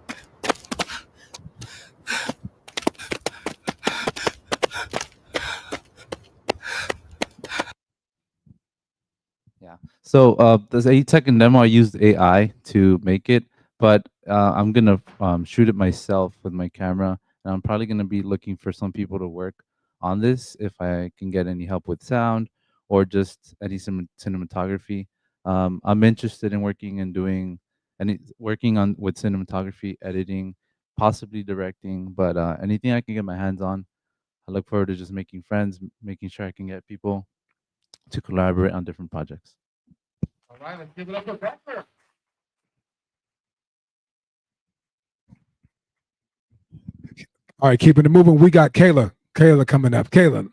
Yeah. So this 8-second demo, I used AI to make it, but I'm gonna shoot it myself with my camera, and I'm probably gonna be looking for some people to work on this if I can get any help with sound or just any cinematography. I'm interested in working and doing working on with cinematography, editing, possibly directing, but anything I can get my hands on. I look forward to just making friends, making sure I can get people to collaborate on different projects. All right, let's give it up for Becker. All right, keeping it moving. We got Kayla. Kayla coming up. Kayla.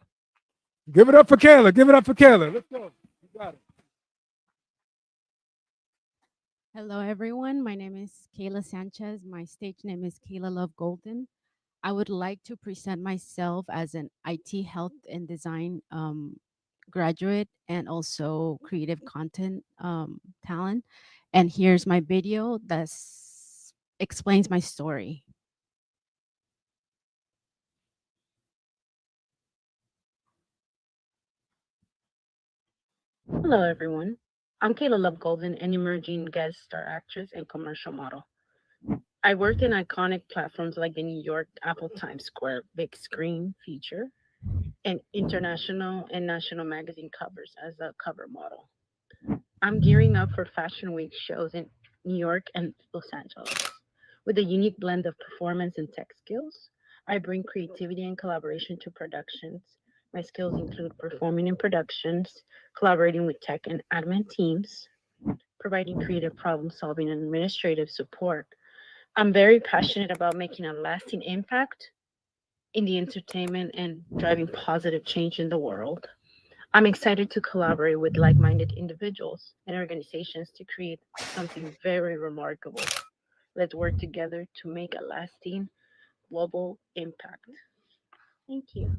Give it up for Kayla. Give it up for Kayla. Let's go. You got it. Hello, everyone. My name is Kayla Sanchez. My stage name is Kayla Love Golden. I would like to present myself as an IT health and design graduate and also creative content talent. And here's my video that explains my story. Hello, everyone. I'm Kayla Love Golden, an emerging guest star actress and commercial model. I worked in iconic platforms like the New York Apple Times Square big screen feature and international and national magazine covers as a cover model. I'm gearing up for Fashion Week shows in New York and Los Angeles. With a unique blend of performance and tech skills, I bring creativity and collaboration to productions. My skills include performing in productions, collaborating with tech and admin teams, providing creative problem solving and administrative support. I'm very passionate about making a lasting impact in the entertainment and driving positive change in the world. I'm excited to collaborate with like minded individuals and organizations to create something very remarkable. Let's work together to make a lasting global impact. Thank you.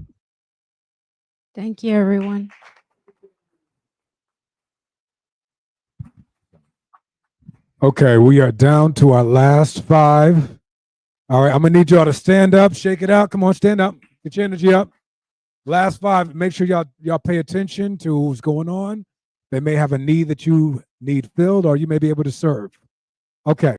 Thank you, everyone. Okay, we are down to our last 5. All right, I'm gonna need y'all to stand up, shake it out. Come on, stand up, get your energy up. Last 5. Make sure y'all pay attention to who's going on. They may have a need that you need filled, or you may be able to serve. Okay.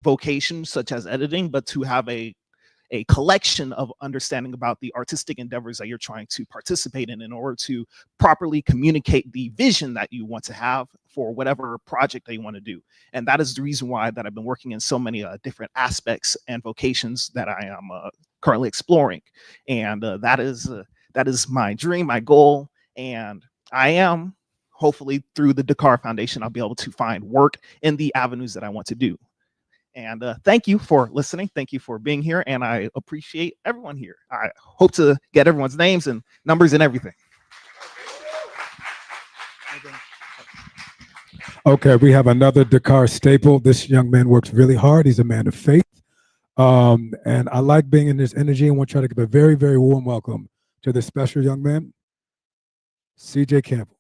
vocation such as editing, but to have a collection of understanding about the artistic endeavors that you're trying to participate in order to properly communicate the vision that you want to have for whatever project that you want to do. And that is the reason why that I've been working in so many different aspects and vocations that I am currently exploring. And that is my dream, my goal. And I am, hopefully through the Dakar Foundation, I'll be able to find work in the avenues that I want to do. And thank you for listening. Thank you for being here. And I appreciate everyone here. I hope to get everyone's names and numbers and everything. Okay, we have another Dakar staple. This young man works really hard. He's a man of faith. And I like being in this energy and want to try to give a very, very warm welcome to this special young man, CJ Campbell.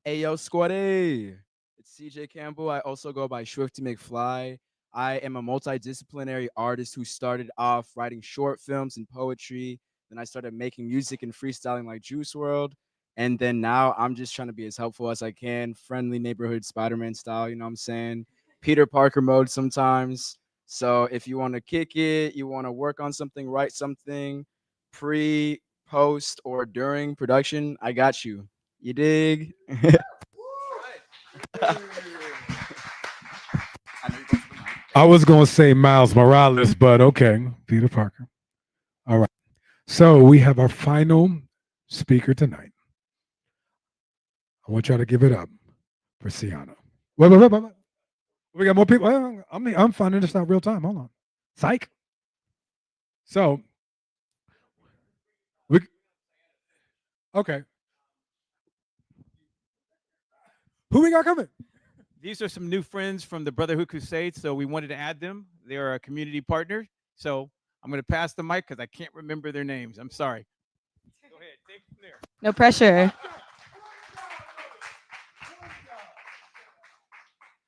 Hey, yo, squaddy. It's CJ Campbell. I also go by Swifty McFly. I am a multidisciplinary artist who started off writing short films and poetry. Then I started making music and freestyling like Juice WRLD. And then now I'm just trying to be as helpful as I can, friendly neighborhood Spider-Man style, you know what I'm saying? Peter Parker mode sometimes. So if you want to kick it, you want to work on something, write something, pre, post, or during production, I got you. You dig? I was going to say Miles Morales, but okay, Peter Parker. All right. So we have our final speaker tonight. I want y'all to give it up for Sienna. Wait. We got more people. I'm finding this out real time. Hold on. Psych. So, okay. Who we got coming? These are some new friends from the Brotherhood Crusade, so we wanted to add them. They're a community partner. So I'm going to pass the mic because I can't remember their names. I'm sorry. Go ahead. Take it from there. No pressure.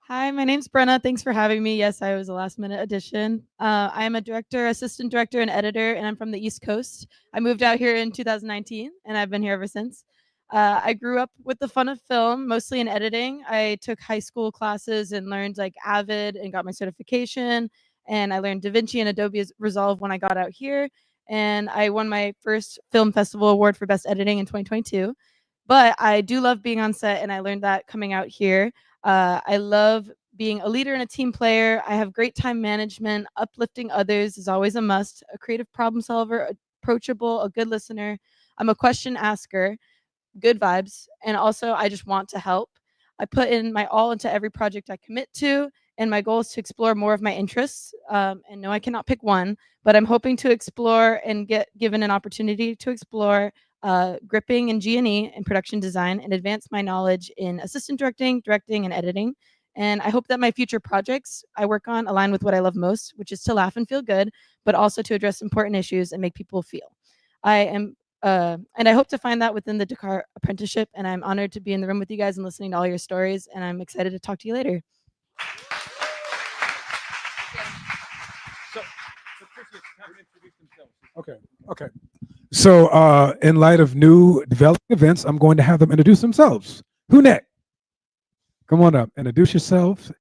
Hi, my name's Brenna. Thanks for having me. Yes, I was a last minute addition. I am a director, assistant director, and editor, and I'm from the East Coast. I moved out here in 2019, and I've been here ever since. I grew up with the fun of film, mostly in editing. I took high school classes and learned like Avid and got my certification. And I learned DaVinci and Adobe Resolve when I got out here. And I won my first film festival award for best editing in 2022. But I do love being on set, and I learned that coming out here. I love being a leader and a team player. I have great time management. Uplifting others is always a must. A creative problem solver, approachable, a good listener. I'm a question asker. Good vibes, and also I just want to help. I put in my all into every project I commit to, and my goal is to explore more of my interests. And no, I cannot pick one, but I'm hoping to explore and get given an opportunity to explore gripping and G&E and production design and advance my knowledge in assistant directing, and editing. And I hope that my future projects I work on align with what I love most, which is to laugh and feel good, but also to address important issues and make people feel. And I hope to find that within the Dakar Apprenticeship. And I'm honored to be in the room with you guys and listening to all your stories. And I'm excited to talk to you later. Okay. So in light of new developing events, I'm going to have them introduce themselves. Who next? Come on up. Introduce yourselves.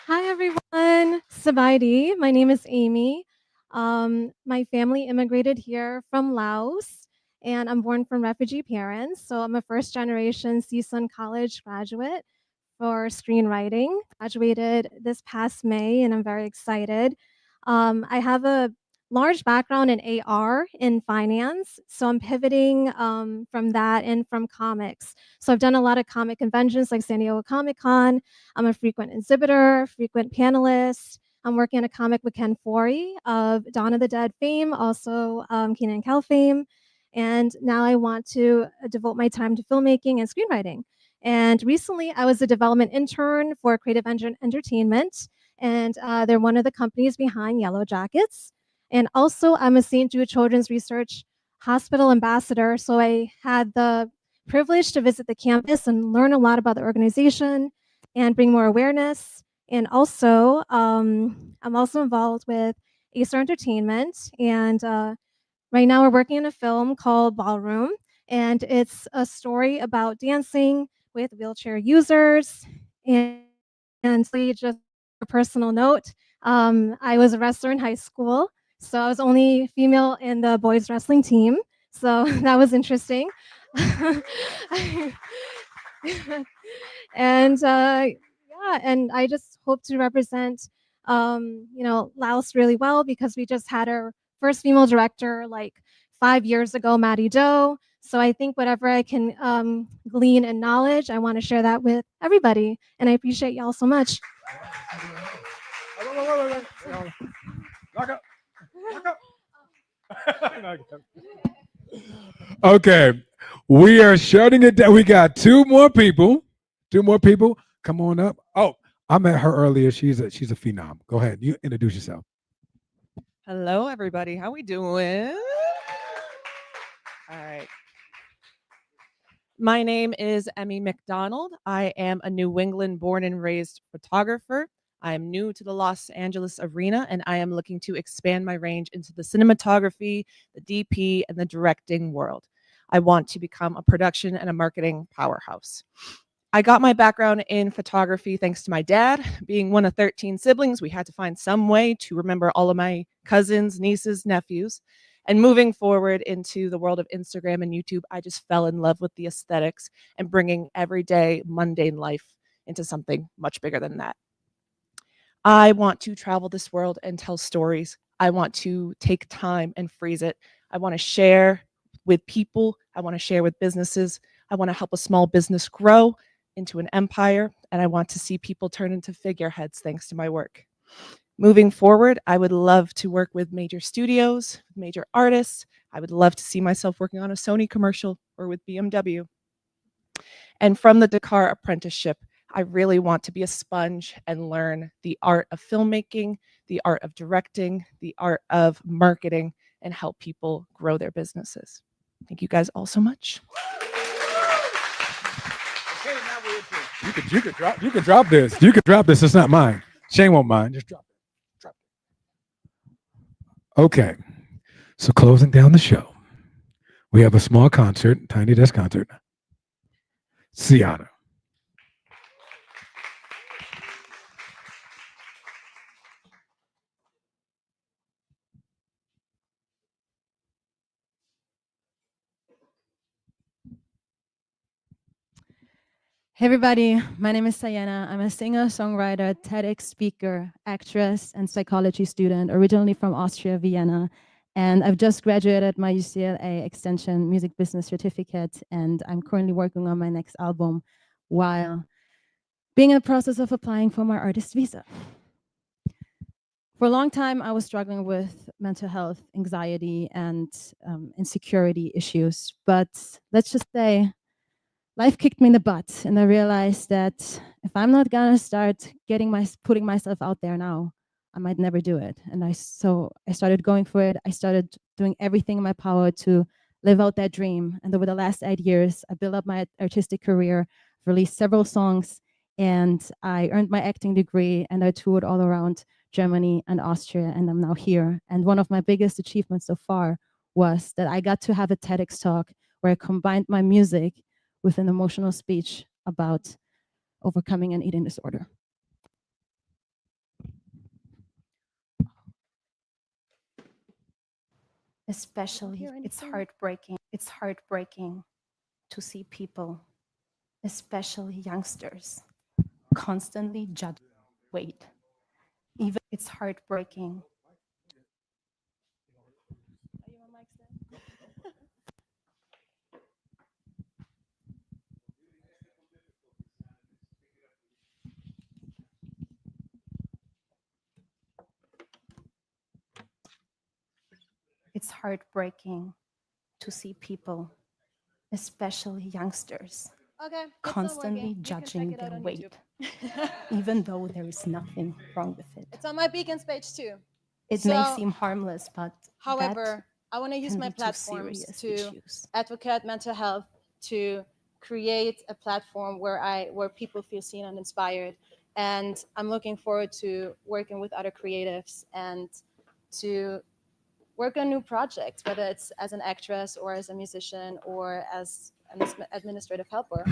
Hi, everyone. Sabaidi. My name is Amy. My family immigrated here from Laos, and I'm born from refugee parents. So I'm a first-generation CSUN College graduate for screenwriting. Graduated this past May, and I'm very excited. I have a large background in AR in finance, so I'm pivoting from that and from comics. So I've done a lot of comic conventions like San Diego Comic-Con. I'm a frequent exhibitor, frequent panelist. I'm working on a comic with Ken Foree of Dawn of the Dead fame, also Kenan and Kel fame. And now I want to devote my time to filmmaking and screenwriting. And recently I was a development intern for Creative Engine Entertainment, and they're one of the companies behind Yellow Jackets. And also I'm a St. Jude Children's Research Hospital ambassador. So I had the privilege to visit the campus and learn a lot about the organization and bring more awareness. And also, I'm also involved with Acer Entertainment, and Right now, we're working on a film called Ballroom, and it's a story about dancing with wheelchair users. And just a personal note, I was a wrestler in high school, so I was only female in the boys wrestling team. So that was interesting. And yeah, and I just hope to represent, Laos really well because we just had our first female director like 5 years ago, Maddie Doe. So I think whatever I can glean in knowledge, I want to share that with everybody. And I appreciate y'all so much. Lock up. Okay, we are shutting it down. We got two more people. Come on up. Oh, I met her earlier. She's a phenom. Go ahead. You introduce yourself. Hello, everybody. How we doing? All right. My name is Emmy McDonald. I am a New England born and raised photographer. I am new to the Los Angeles arena, and I am looking to expand my range into the cinematography, the DP, and the directing world. I want to become a production and a marketing powerhouse. I got my background in photography thanks to my dad. Being one of 13 siblings, we had to find some way to remember all of my cousins, nieces, nephews. And moving forward into the world of Instagram and YouTube, I just fell in love with the aesthetics and bringing everyday mundane life into something much bigger than that. I want to travel this world and tell stories. I want to take time and freeze it. I want to share with people. I want to share with businesses. I want to help a small business grow into an empire, and I want to see people turn into figureheads thanks to my work. Moving forward, I would love to work with major studios, major artists. I would love to see myself working on a Sony commercial or with BMW. And from the Dakar Apprenticeship, I really want to be a sponge and learn the art of filmmaking, the art of directing, the art of marketing, and help people grow their businesses. Thank you guys all so much. You could drop this. You could drop this. It's not mine. Shane won't mind. Just drop it. Okay. So closing down the show, we have a small concert, tiny desk concert. Sienna. Hey everybody, my name is Sayana. I'm a singer, songwriter, TEDx speaker, actress, and psychology student, originally from Austria, Vienna. And I've just graduated my UCLA Extension Music Business Certificate, and I'm currently working on my next album while being in the process of applying for my artist visa. For a long time, I was struggling with mental health, anxiety, and insecurity issues. But let's just say, life kicked me in the butt, and I realized that if I'm not gonna start putting myself out there now, I might never do it. And I started going for it. I started doing everything in my power to live out that dream. And over the last 8 years, I built up my artistic career, released several songs, and I earned my acting degree, and I toured all around Germany and Austria, and I'm now here. And one of my biggest achievements so far was that I got to have a TEDx talk where I combined my music with an emotional speech about overcoming an eating disorder. Especially, it's heartbreaking to see people, especially youngsters, constantly judge weight. Even it's heartbreaking. It's heartbreaking to see people, especially youngsters, constantly judging their weight, even though there is nothing wrong with it. It's on my Beacons page too. It may seem harmless, but however, I want to use can my be too platforms serious to issues. advocate mental health, to create a platform where people feel seen and inspired. And I'm looking forward to working with other creatives and to work on new projects, whether it's as an actress or as a musician or as an administrative helper.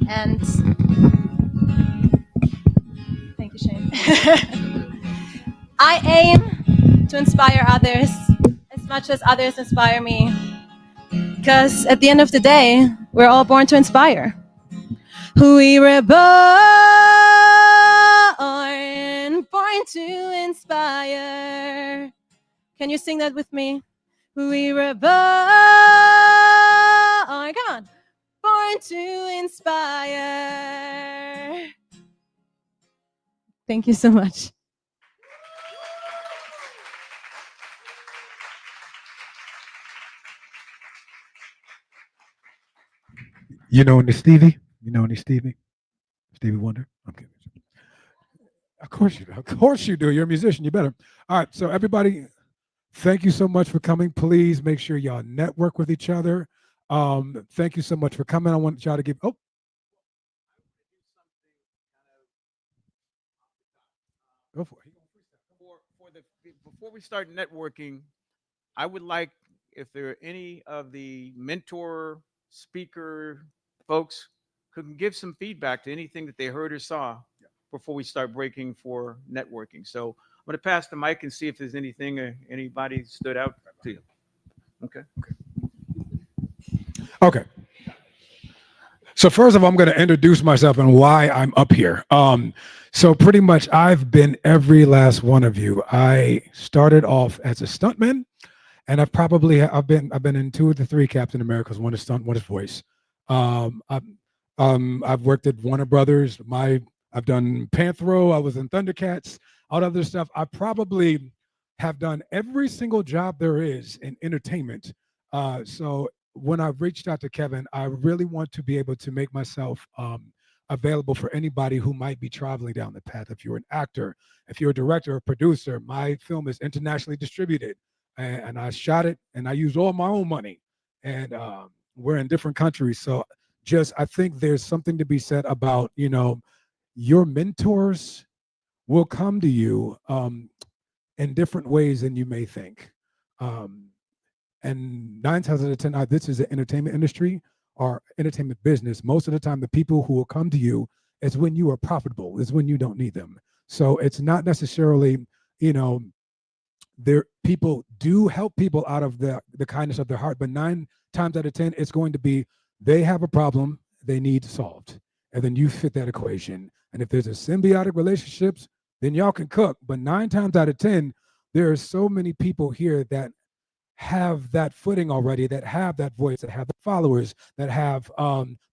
And thank you, Shane. I aim to inspire others as much as others inspire me. Because at the end of the day, we're all born to inspire. We were born to inspire. Can you sing that with me? We were born, come on, born to inspire. Thank you so much. You know any Stevie? You know any Stevie? Stevie Wonder? I'm kidding. Of course you do. Of course you do. You're a musician. You better. All right. So everybody, thank you so much for coming. Please make sure y'all network with each other. Thank you so much for coming. I want y'all to give. Oh. Go for it. Before we start networking, I would like, if there are any of the mentor speaker folks who can give some feedback to anything that they heard or saw before we start breaking for networking. So I'm going to pass the mic and see if there's anything or anybody stood out to you. Okay. Okay. So first of all, I'm going to introduce myself and why I'm up here. So pretty much I've been every last one of you. I started off as a stuntman, and I've been in 2 of the 3 Captain Americas. One is stunt, one is voice. I've worked at Warner Brothers. I've done Panthro. I was in Thundercats. All other stuff. I probably have done every single job there is in entertainment. So when I reached out to Kevin, I really want to be able to make myself available for anybody who might be traveling down the path. If you're an actor, if you're a director or producer, my film is internationally distributed, and I shot it and I used all my own money, and we're in different countries. So I think there's something to be said about, your mentors will come to you in different ways than you may think. And 9 times out of 10, this is the entertainment industry or entertainment business. Most of the time, the people who will come to you is when you are profitable, is when you don't need them. So it's not necessarily, people do help people out of the kindness of their heart, but 9 times out of 10, it's going to be they have a problem they need solved. And then you fit that equation. And if there's a symbiotic relationships, then y'all can cook. But 9 times out of 10, there are so many people here that have that footing already, that have that voice, that have the followers, that have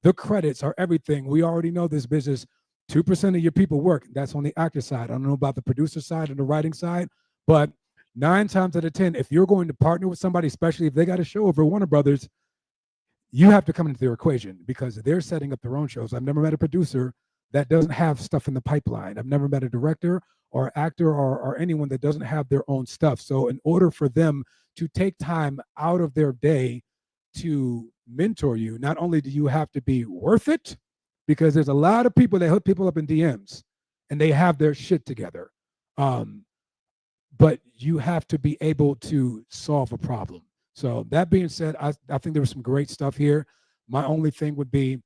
the credits or everything. We already know this business, 2% of your people work. That's on the actor side. I don't know about the producer side and the writing side, but 9 times out of 10, if you're going to partner with somebody, especially if they got a show over Warner Brothers, you have to come into their equation because they're setting up their own shows. I've never met a producer that doesn't have stuff in the pipeline. I've never met a director or actor or anyone that doesn't have their own stuff. So in order for them to take time out of their day to mentor you, not only do you have to be worth it, because there's a lot of people that hook people up in DMs and they have their shit together. But you have to be able to solve a problem. So that being said, I think there was some great stuff here. My only thing would be,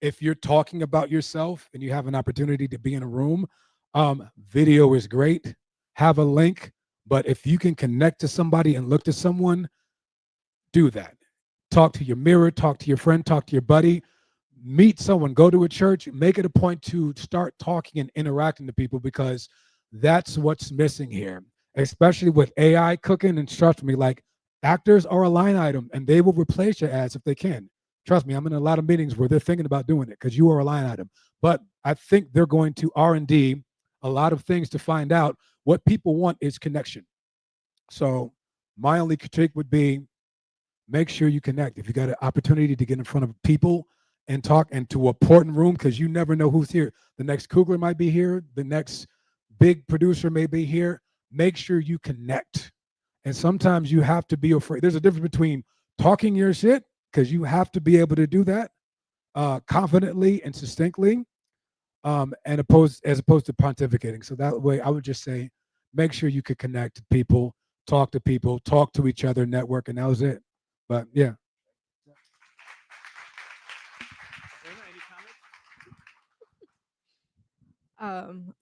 if you're talking about yourself and you have an opportunity to be in a room, video is great. Have a link, but if you can connect to somebody and look to someone, do that. Talk to your mirror, talk to your friend, talk to your buddy, meet someone, go to a church, make it a point to start talking and interacting to people, because that's what's missing here, especially with AI cooking. And trust me, like, actors are a line item and they will replace your ads if they can. Trust me, I'm in a lot of meetings where they're thinking about doing it because you are a line item. But I think they're going to R&D a lot of things to find out what people want is connection. So my only critique would be, make sure you connect. If you got an opportunity to get in front of people and talk into a important room, because you never know who's here. The next Kugler might be here. The next big producer may be here. Make sure you connect. And sometimes you have to be afraid. There's a difference between talking your shit, because you have to be able to do that confidently and succinctly, as opposed to pontificating. So that way, I would just say, make sure you could connect to people, talk to each other, network, and that was it. But yeah. Um,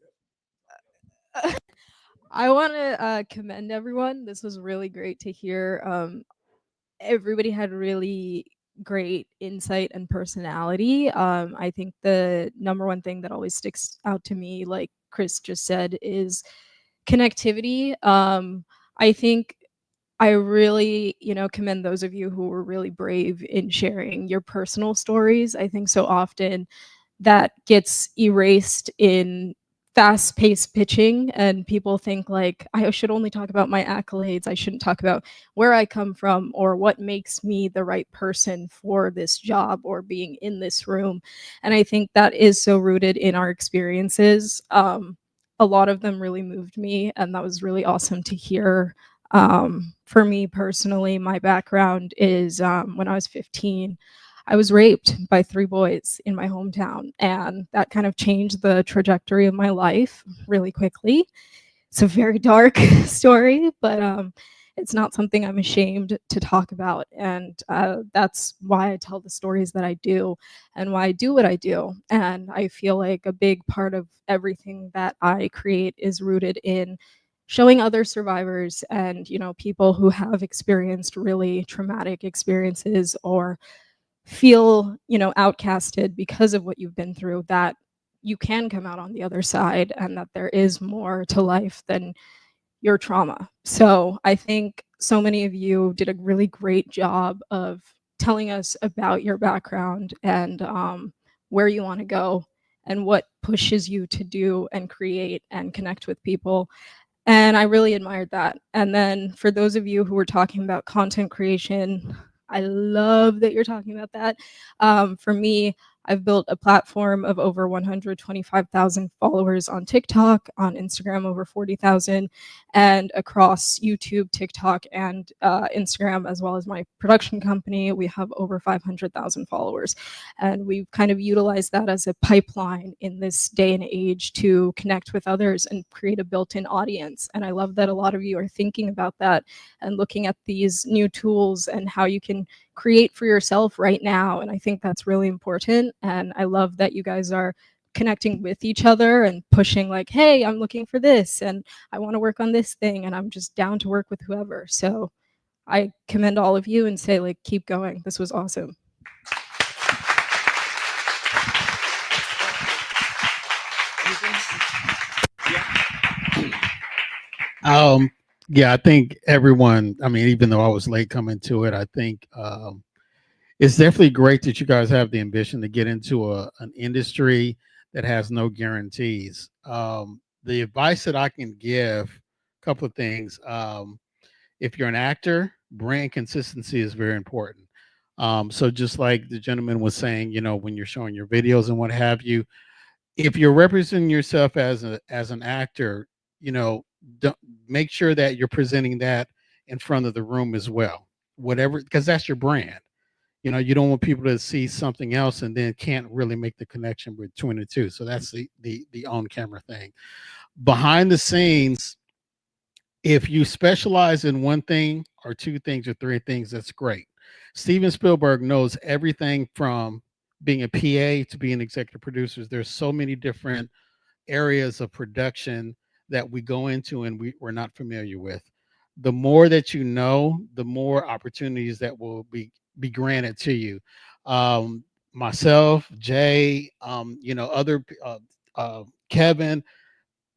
I want to commend everyone. This was really great to hear. Everybody had really great insight and personality. I think the number one thing that always sticks out to me, like Chris just said, is connectivity. I think I really, commend those of you who were really brave in sharing your personal stories. I think so often that gets erased in fast-paced pitching, and people think like I should only talk about my accolades. I shouldn't talk about where I come from or what makes me the right person for this job or being in this room. And I think that is so rooted in our experiences. A lot of them really moved me, and that was really awesome to hear. For me personally, my background is when I was 15, I was raped by 3 boys in my hometown, and that kind of changed the trajectory of my life really quickly. It's a very dark story, but it's not something I'm ashamed to talk about, and that's why I tell the stories that I do and why I do what I do. And I feel like a big part of everything that I create is rooted in showing other survivors and people who have experienced really traumatic experiences or feel outcasted because of what you've been through, that you can come out on the other side and that there is more to life than your trauma. So I think so many of you did a really great job of telling us about your background and where you want to go and what pushes you to do and create and connect with people. And I really admired that. And then for those of you who were talking about content creation, I love that you're talking about that. For me, I've built a platform of over 125,000 followers on TikTok, on Instagram over 40,000, and across YouTube, TikTok, and Instagram, as well as my production company, we have over 500,000 followers. And we've kind of utilized that as a pipeline in this day and age to connect with others and create a built-in audience. And I love that a lot of you are thinking about that and looking at these new tools and how you can create for yourself right now. And I think that's really important. And I love that you guys are connecting with each other and pushing like, hey, I'm looking for this and I want to work on this thing and I'm just down to work with whoever. So I commend all of you and say like, keep going. This was awesome. Yeah, I think everyone, I mean, even though I was late coming to it, I think it's definitely great that you guys have the ambition to get into an industry that has no guarantees. The advice that I can give, a couple of things. If you're an actor, brand consistency is very important. So just like the gentleman was saying, when you're showing your videos and what have you, if you're representing yourself as an actor, don't make sure that you're presenting that in front of the room as well. Whatever, because that's your brand. You don't want people to see something else and then can't really make the connection between the two. So that's the on-camera thing. Behind the scenes, if you specialize in one thing or two things or three things, that's great. Steven Spielberg knows everything from being a PA to being executive producers. There's so many different areas of production that we go into and we're not familiar with. The more that you know, the more opportunities that will be granted to you. Myself, Jay, other Kevin,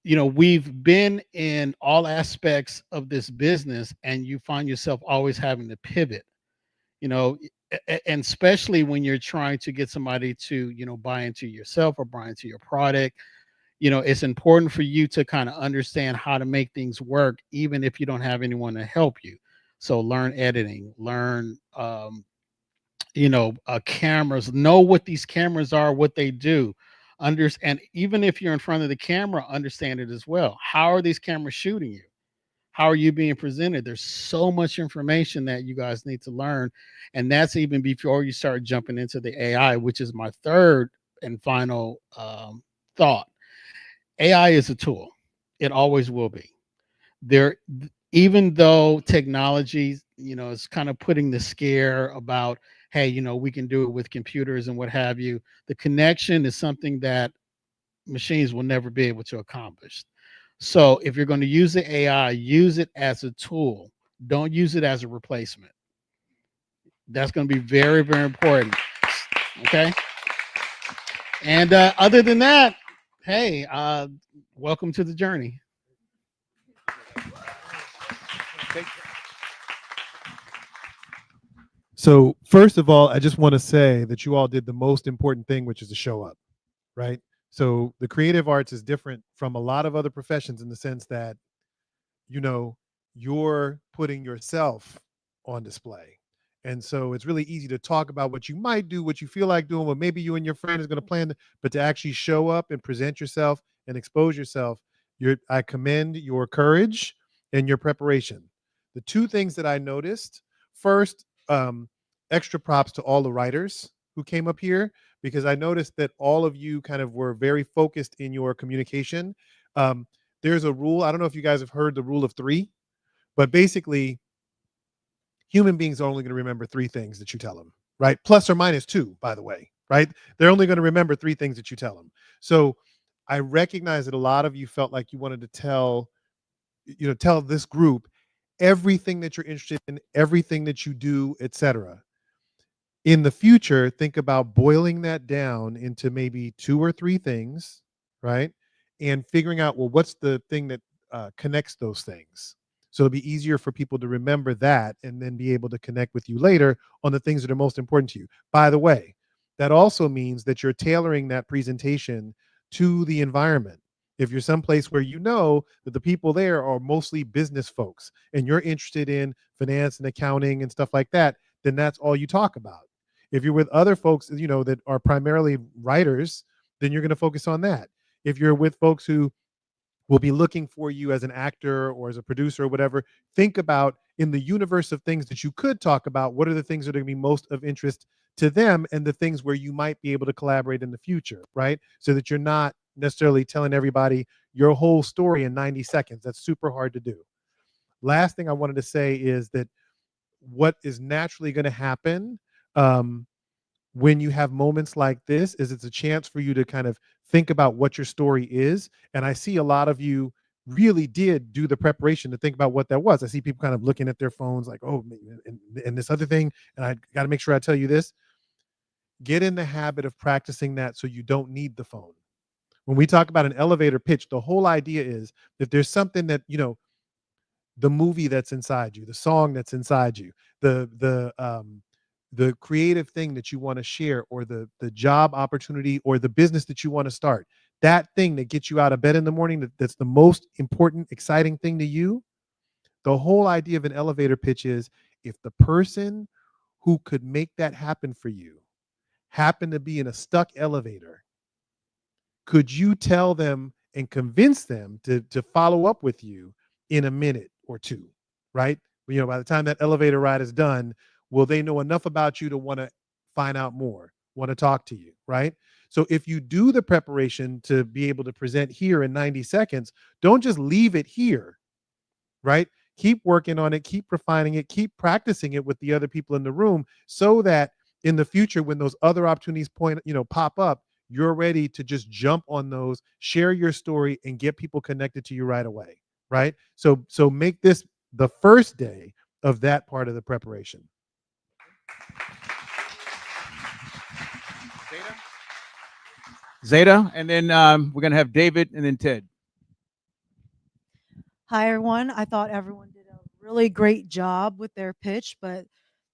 we've been in all aspects of this business, and you find yourself always having to pivot, and especially when you're trying to get somebody to, buy into yourself or buy into your product. It's important for you to kind of understand how to make things work, even if you don't have anyone to help you. So learn editing, learn, cameras, know what these cameras are, what they do. And even if you're in front of the camera, understand it as well. How are these cameras shooting you? How are you being presented? There's so much information that you guys need to learn. And that's even before you start jumping into the AI, which is my third and final thought. AI is a tool. It always will be. there, even though technology, is kind of putting the scare about, hey, we can do it with computers and what have you, the connection is something that machines will never be able to accomplish. So if you're going to use the AI, use it as a tool. Don't use it as a replacement. That's going to be very, very important. Okay. And other than that, hey, welcome to the journey. So first of all, I just want to say that you all did the most important thing, which is to show up, right? So the creative arts is different from a lot of other professions in the sense that, you're putting yourself on display. And so it's really easy to talk about what you might do, what you feel like doing, what maybe you and your friend is going to plan, but to actually show up and present yourself and expose yourself, I commend your courage and your preparation. The two things that I noticed, first, extra props to all the writers who came up here, because I noticed that all of you kind of were very focused in your communication. There's a rule. I don't know if you guys have heard the rule of three, but basically human beings are only going to remember three things that you tell them, right? Plus or minus two, by the way, right? They're only going to remember three things that you tell them. So I recognize that a lot of you felt like you wanted to tell this group everything that you're interested in, everything that you do, etc. In the future, think about boiling that down into maybe two or three things, right? And figuring out, well, what's the thing that connects those things? So it'll be easier for people to remember that and then be able to connect with you later on the things that are most important to you. By the way, that also means that you're tailoring that presentation to the environment. If you're someplace where you know that the people there are mostly business folks and you're interested in finance and accounting and stuff like that, then that's all you talk about. If you're with other folks, that are primarily writers, then you're going to focus on that. If you're with folks who will be looking for you as an actor or as a producer or whatever, think about, in the universe of things that you could talk about, what are the things that are going to be most of interest to them and the things where you might be able to collaborate in the future, right? So that you're not necessarily telling everybody your whole story in 90 seconds. That's super hard to do. Last thing I wanted to say is that what is naturally going to happen when you have moments like this is it's a chance for you to kind of think about what your story is. And I see a lot of you really did do the preparation to think about what that was. I see people kind of looking at their phones like, oh, and this other thing, and I got to make sure I tell you this. Get in the habit of practicing that so you don't need the phone. When we talk about an elevator pitch, the whole idea is that there's something that, the movie that's inside you, the song that's inside you, the creative thing that you want to share, or the job opportunity or the business that you want to start, that thing that gets you out of bed in the morning, that's the most important, exciting thing to you. The whole idea of an elevator pitch is, if the person who could make that happen for you happened to be in a stuck elevator, could you tell them and convince them to follow up with you in a minute or two, right? By the time that elevator ride is done, will they know enough about you to want to find out more, want to talk to you, right? So if you do the preparation to be able to present here in 90 seconds, don't just leave it here, right? Keep working on it, keep refining it, keep practicing it with the other people in the room, so that in the future, when those other opportunities pop up, you're ready to just jump on those, share your story, and get people connected to you right away, right? So make this the first day of that part of the preparation. Zeta, and then we're going to have David and then Ted. Hi, everyone. I thought everyone did a really great job with their pitch, but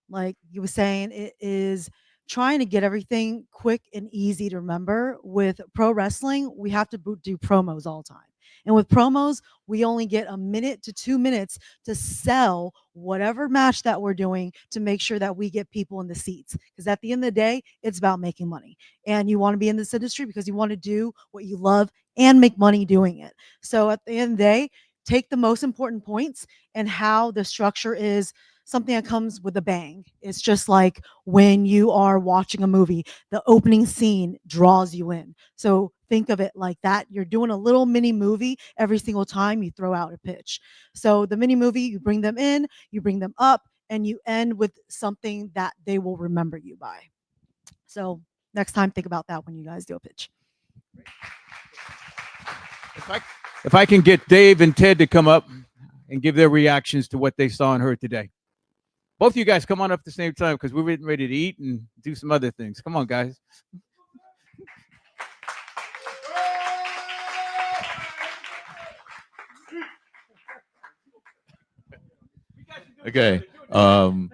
like you were saying, it is trying to get everything quick and easy to remember. With pro wrestling, we have to do promos all the time. And with promos, we only get a minute to 2 minutes to sell whatever match that we're doing to make sure that we get people in the seats. Because at the end of the day, it's about making money. And you want to be in this industry because you want to do what you love and make money doing it. So at the end of the day, take the most important points and how the structure is something that comes with a bang. It's just like when you are watching a movie, the opening scene draws you in. So think of it like that. You're doing a little mini movie every single time you throw out a pitch. So the mini movie, you bring them in, you bring them up, and you end with something that they will remember you by. So next time, think about that when you guys do a pitch. If I can get Dave and Ted to come up and give their reactions to what they saw and heard today. Both of you guys come on up at the same time because we're getting ready to eat and do some other things. Come on, guys. Okay. I'm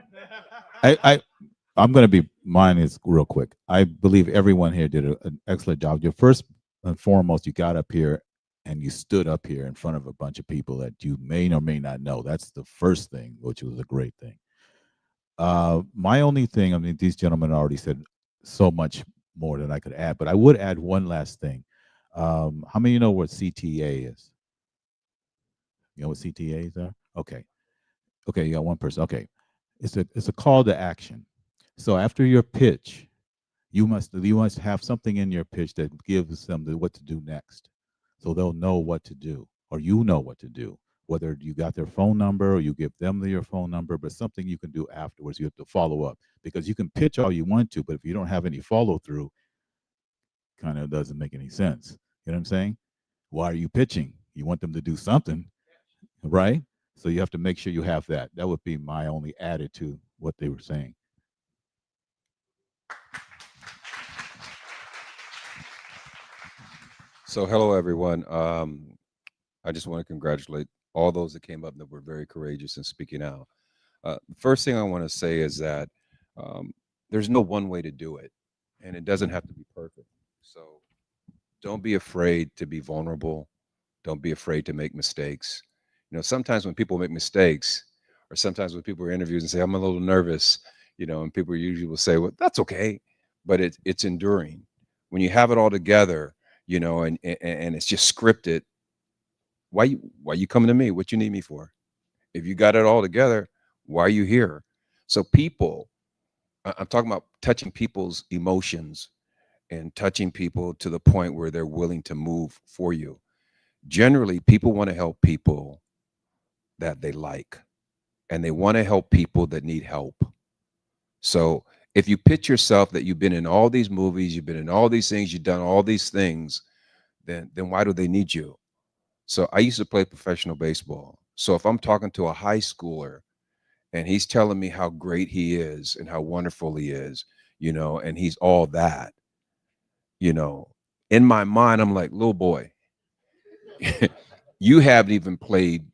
going to be, mine is real quick. I believe everyone here did an excellent job. Your first and foremost, you got up here and you stood up here in front of a bunch of people that you may or may not know. That's the first thing, which was a great thing. My only thing, I mean, these gentlemen already said so much more than I could add, but I would add one last thing. How many of you know what CTA is? You know what CTAs are? Okay. Okay, you got one person. Okay. It's a call to action. So after your pitch, you must have something in your pitch that gives them what to do next. So they'll know what to do, or you know what to do. Whether you got their phone number or you give them your phone number, but something you can do afterwards. You have to follow up, because you can pitch all you want to, but if you don't have any follow through, kind of doesn't make any sense. You know what I'm saying? Why are you pitching? You want them to do something, right? So you have to make sure you have that. That would be my only added to what they were saying. So hello, everyone. I just want to congratulate all those that came up that were very courageous in speaking out. The first thing I want to say is that there's no one way to do it, and it doesn't have to be perfect. So don't be afraid to be vulnerable. Don't be afraid to make mistakes. You know, sometimes when people make mistakes, or sometimes when people are interviewed and say, I'm a little nervous, you know, and people usually will say, well, that's okay, but it's enduring. When you have it all together, you know, and it's just scripted, why you coming to me? What you need me for? If you got it all together, why are you here? So people, I'm talking about touching people's emotions and touching people to the point where they're willing to move for you. Generally, people want to help people that they like, and they want to help people that need help. So if you pitch yourself that you've been in all these movies, you've been in all these things, you've done all these things, then why do they need you? So I used to play professional baseball. So if I'm talking to a high schooler and he's telling me how great he is and how wonderful he is, you know, and he's all that, you know, in my mind, I'm like, little boy, you haven't even played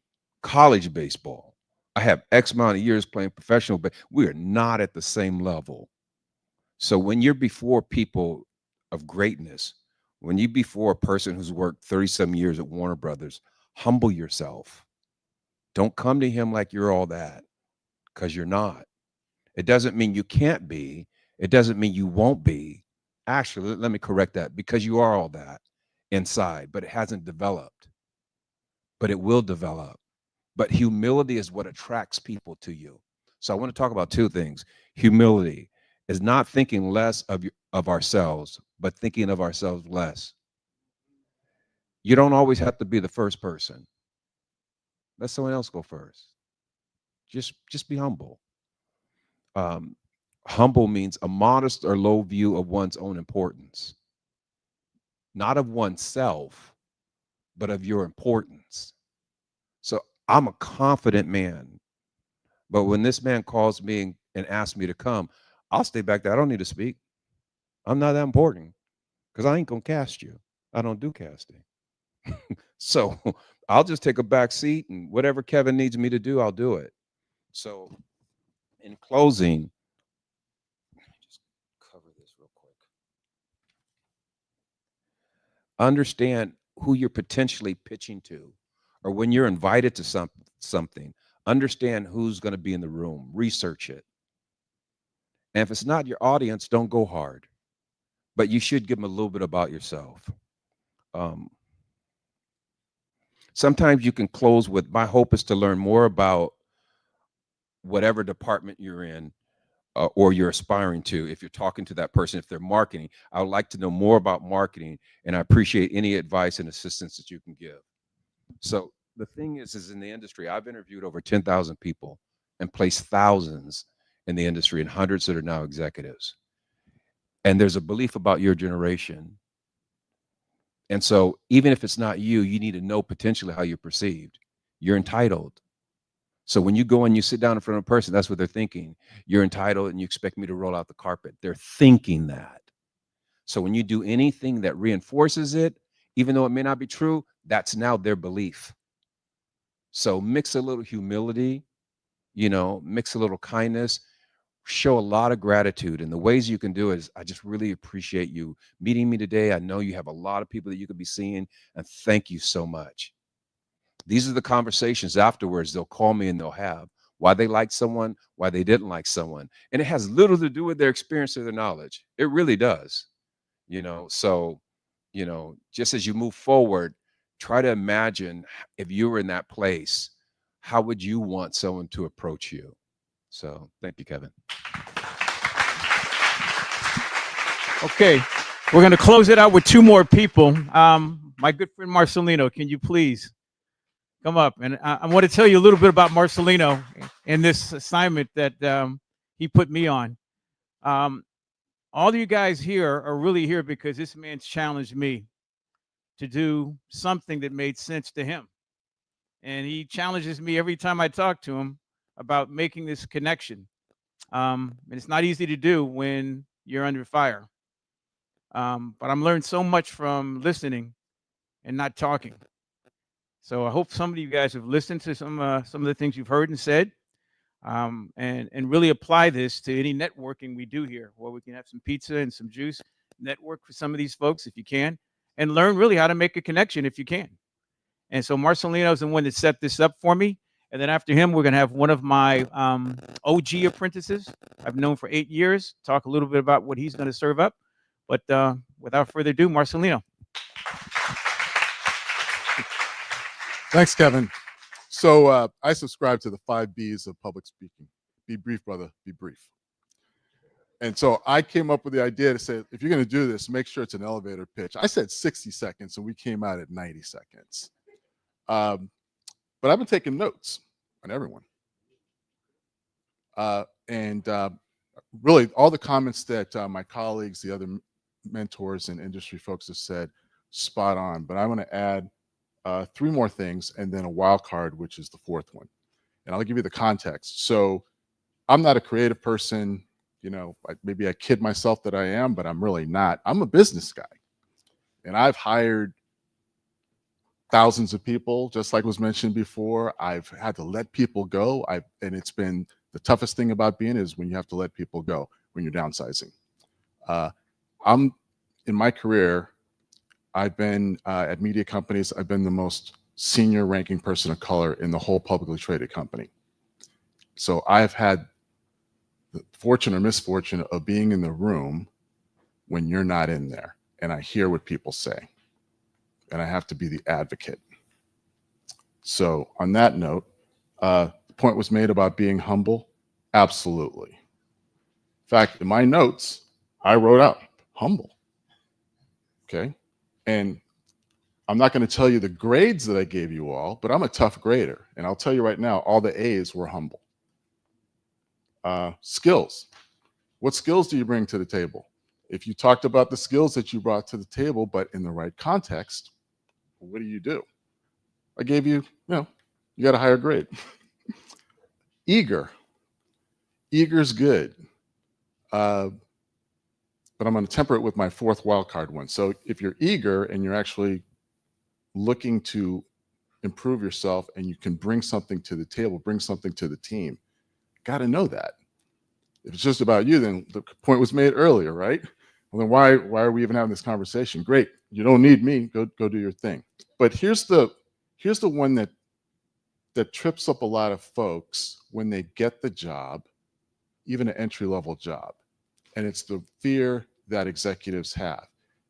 college baseball. I have X amount of years playing professional, but we are not at the same level. So when you're before people of greatness, when you're before a person who's worked 30-some years at Warner Brothers, humble yourself. Don't come to him like you're all that, because you're not. It doesn't mean you can't be. It doesn't mean you won't be. Actually, let me correct that, because you are all that inside, but it hasn't developed. But it will develop. But humility is what attracts people to you. So I want to talk about two things. Humility is not thinking less of ourselves, but thinking of ourselves less. You don't always have to be the first person. Let someone else go first. Just be humble. Humble means a modest or low view of one's own importance, not of oneself, but of your importance. So I'm a confident man, but when this man calls me and asks me to come, I'll stay back there. I don't need to speak. I'm not that important, because I ain't gonna cast you. I don't do casting. So I'll just take a back seat, and whatever Kevin needs me to do, I'll do it. So in closing, let me just cover this real quick. Understand who you're potentially pitching to, or when you're invited to something, understand who's going to be in the room, research it. And if it's not your audience, don't go hard, but you should give them a little bit about yourself. Sometimes you can close with, my hope is to learn more about whatever department you're in, or you're aspiring to, if you're talking to that person, if they're marketing, I would like to know more about marketing, and I appreciate any advice and assistance that you can give. So the thing is in the industry, I've interviewed over 10,000 people and placed thousands in the industry and hundreds that are now executives. And there's a belief about your generation. And so even if it's not you, you need to know potentially how you're perceived. You're entitled. So when you go and you sit down in front of a person, that's what they're thinking. You're entitled and you expect me to roll out the carpet. They're thinking that. So when you do anything that reinforces it, even though it may not be true, that's now their belief. So mix a little humility, mix a little kindness, show a lot of gratitude. And the ways you can do it is, I just really appreciate you meeting me today. I know you have a lot of people that you could be seeing, and thank you so much. These are the conversations afterwards they'll call me and they'll have. Why they liked someone, why they didn't like someone. And it has little to do with their experience or their knowledge. It really does. So, just as you move forward, try to imagine if you were in that place, how would you want someone to approach you? So thank you, Kevin. Okay, we're going to close it out with two more people. My good friend Marcelino, can you please come up? And I want to tell you a little bit about Marcelino and this assignment that he put me on. All of you guys here are really here because this man's challenged me to do something that made sense to him. And he challenges me every time I talk to him about making this connection. And it's not easy to do when you're under fire. But I'm learned so much from listening and not talking. So I hope some of you guys have listened to some of the things you've heard and said, and really apply this to any networking we do here, where we can have some pizza and some juice, network for some of these folks if you can, and learn really how to make a connection if you can. And so Marcelino is the one that set this up for me. And then after him, we're going to have one of my OG apprentices I've known for 8 years, talk a little bit about what he's going to serve up. But without further ado, Marcelino. Thanks, Kevin. So I subscribe to the 5 B's of public speaking. Be brief, brother, be brief. And so I came up with the idea to say, if you're going to do this, make sure it's an elevator pitch. I said 60 seconds, and we came out at 90 seconds. But I've been taking notes on everyone. Really, all the comments that my colleagues, the other mentors and industry folks have said, spot on. But I want to add 3 more things and then a wild card, which is the 4th one. And I'll give you the context. So I'm not a creative person. Maybe I kid myself that I am, but I'm really not. I'm a business guy. And I've hired thousands of people, just like was mentioned before. I've had to let people go. And it's been the toughest thing about being is when you have to let people go, when you're downsizing. In my career, I've been at media companies. I've been the most senior ranking person of color in the whole publicly traded company. So I've had the fortune or misfortune of being in the room when you're not in there. And I hear what people say. And I have to be the advocate. So on that note, the point was made about being humble. Absolutely. In fact, in my notes, I wrote out humble. Okay. And I'm not going to tell you the grades that I gave you all, but I'm a tough grader. And I'll tell you right now, all the A's were humble. Skills. What skills do you bring to the table? If you talked about the skills that you brought to the table, but in the right context, what do? I gave you, you got a higher grade. Eager. Eager's good. But I'm going to temper it with my 4th wildcard one. So if you're eager and you're actually looking to improve yourself and you can bring something to the table, bring something to the team, got to know that. If it's just about you, then the point was made earlier, right? Well, then why are we even having this conversation? Great, you don't need me. Go do your thing. But here's the one that trips up a lot of folks when they get the job, even an entry-level job. And it's the fear that executives have.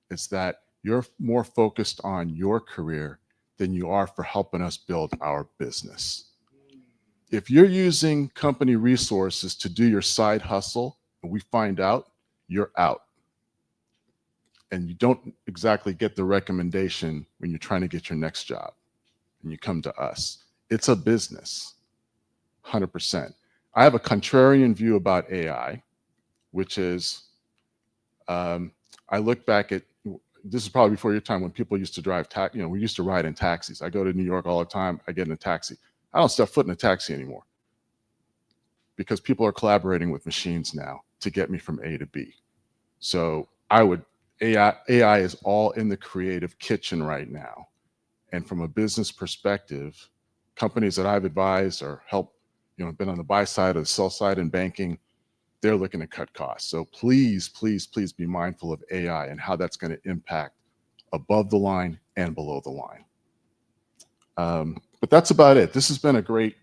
It's that you're more focused on your career than you are for helping us build our business. If you're using company resources to do your side hustle and we find out, you're out. And you don't exactly get the recommendation when you're trying to get your next job and you come to us. It's a business, 100%. I have a contrarian view about AI, which is I look back at, this is probably before your time when people used to drive, we used to ride in taxis. I go to New York all the time. I get in a taxi. I don't step foot in a taxi anymore because people are collaborating with machines now to get me from A to B. So AI is all in the creative kitchen right now. And from a business perspective, companies that I've advised or helped, been on the buy side or the sell side in banking, they're looking to cut costs. So please, please, please be mindful of AI and how that's going to impact above the line and below the line. But that's about it. This has been a great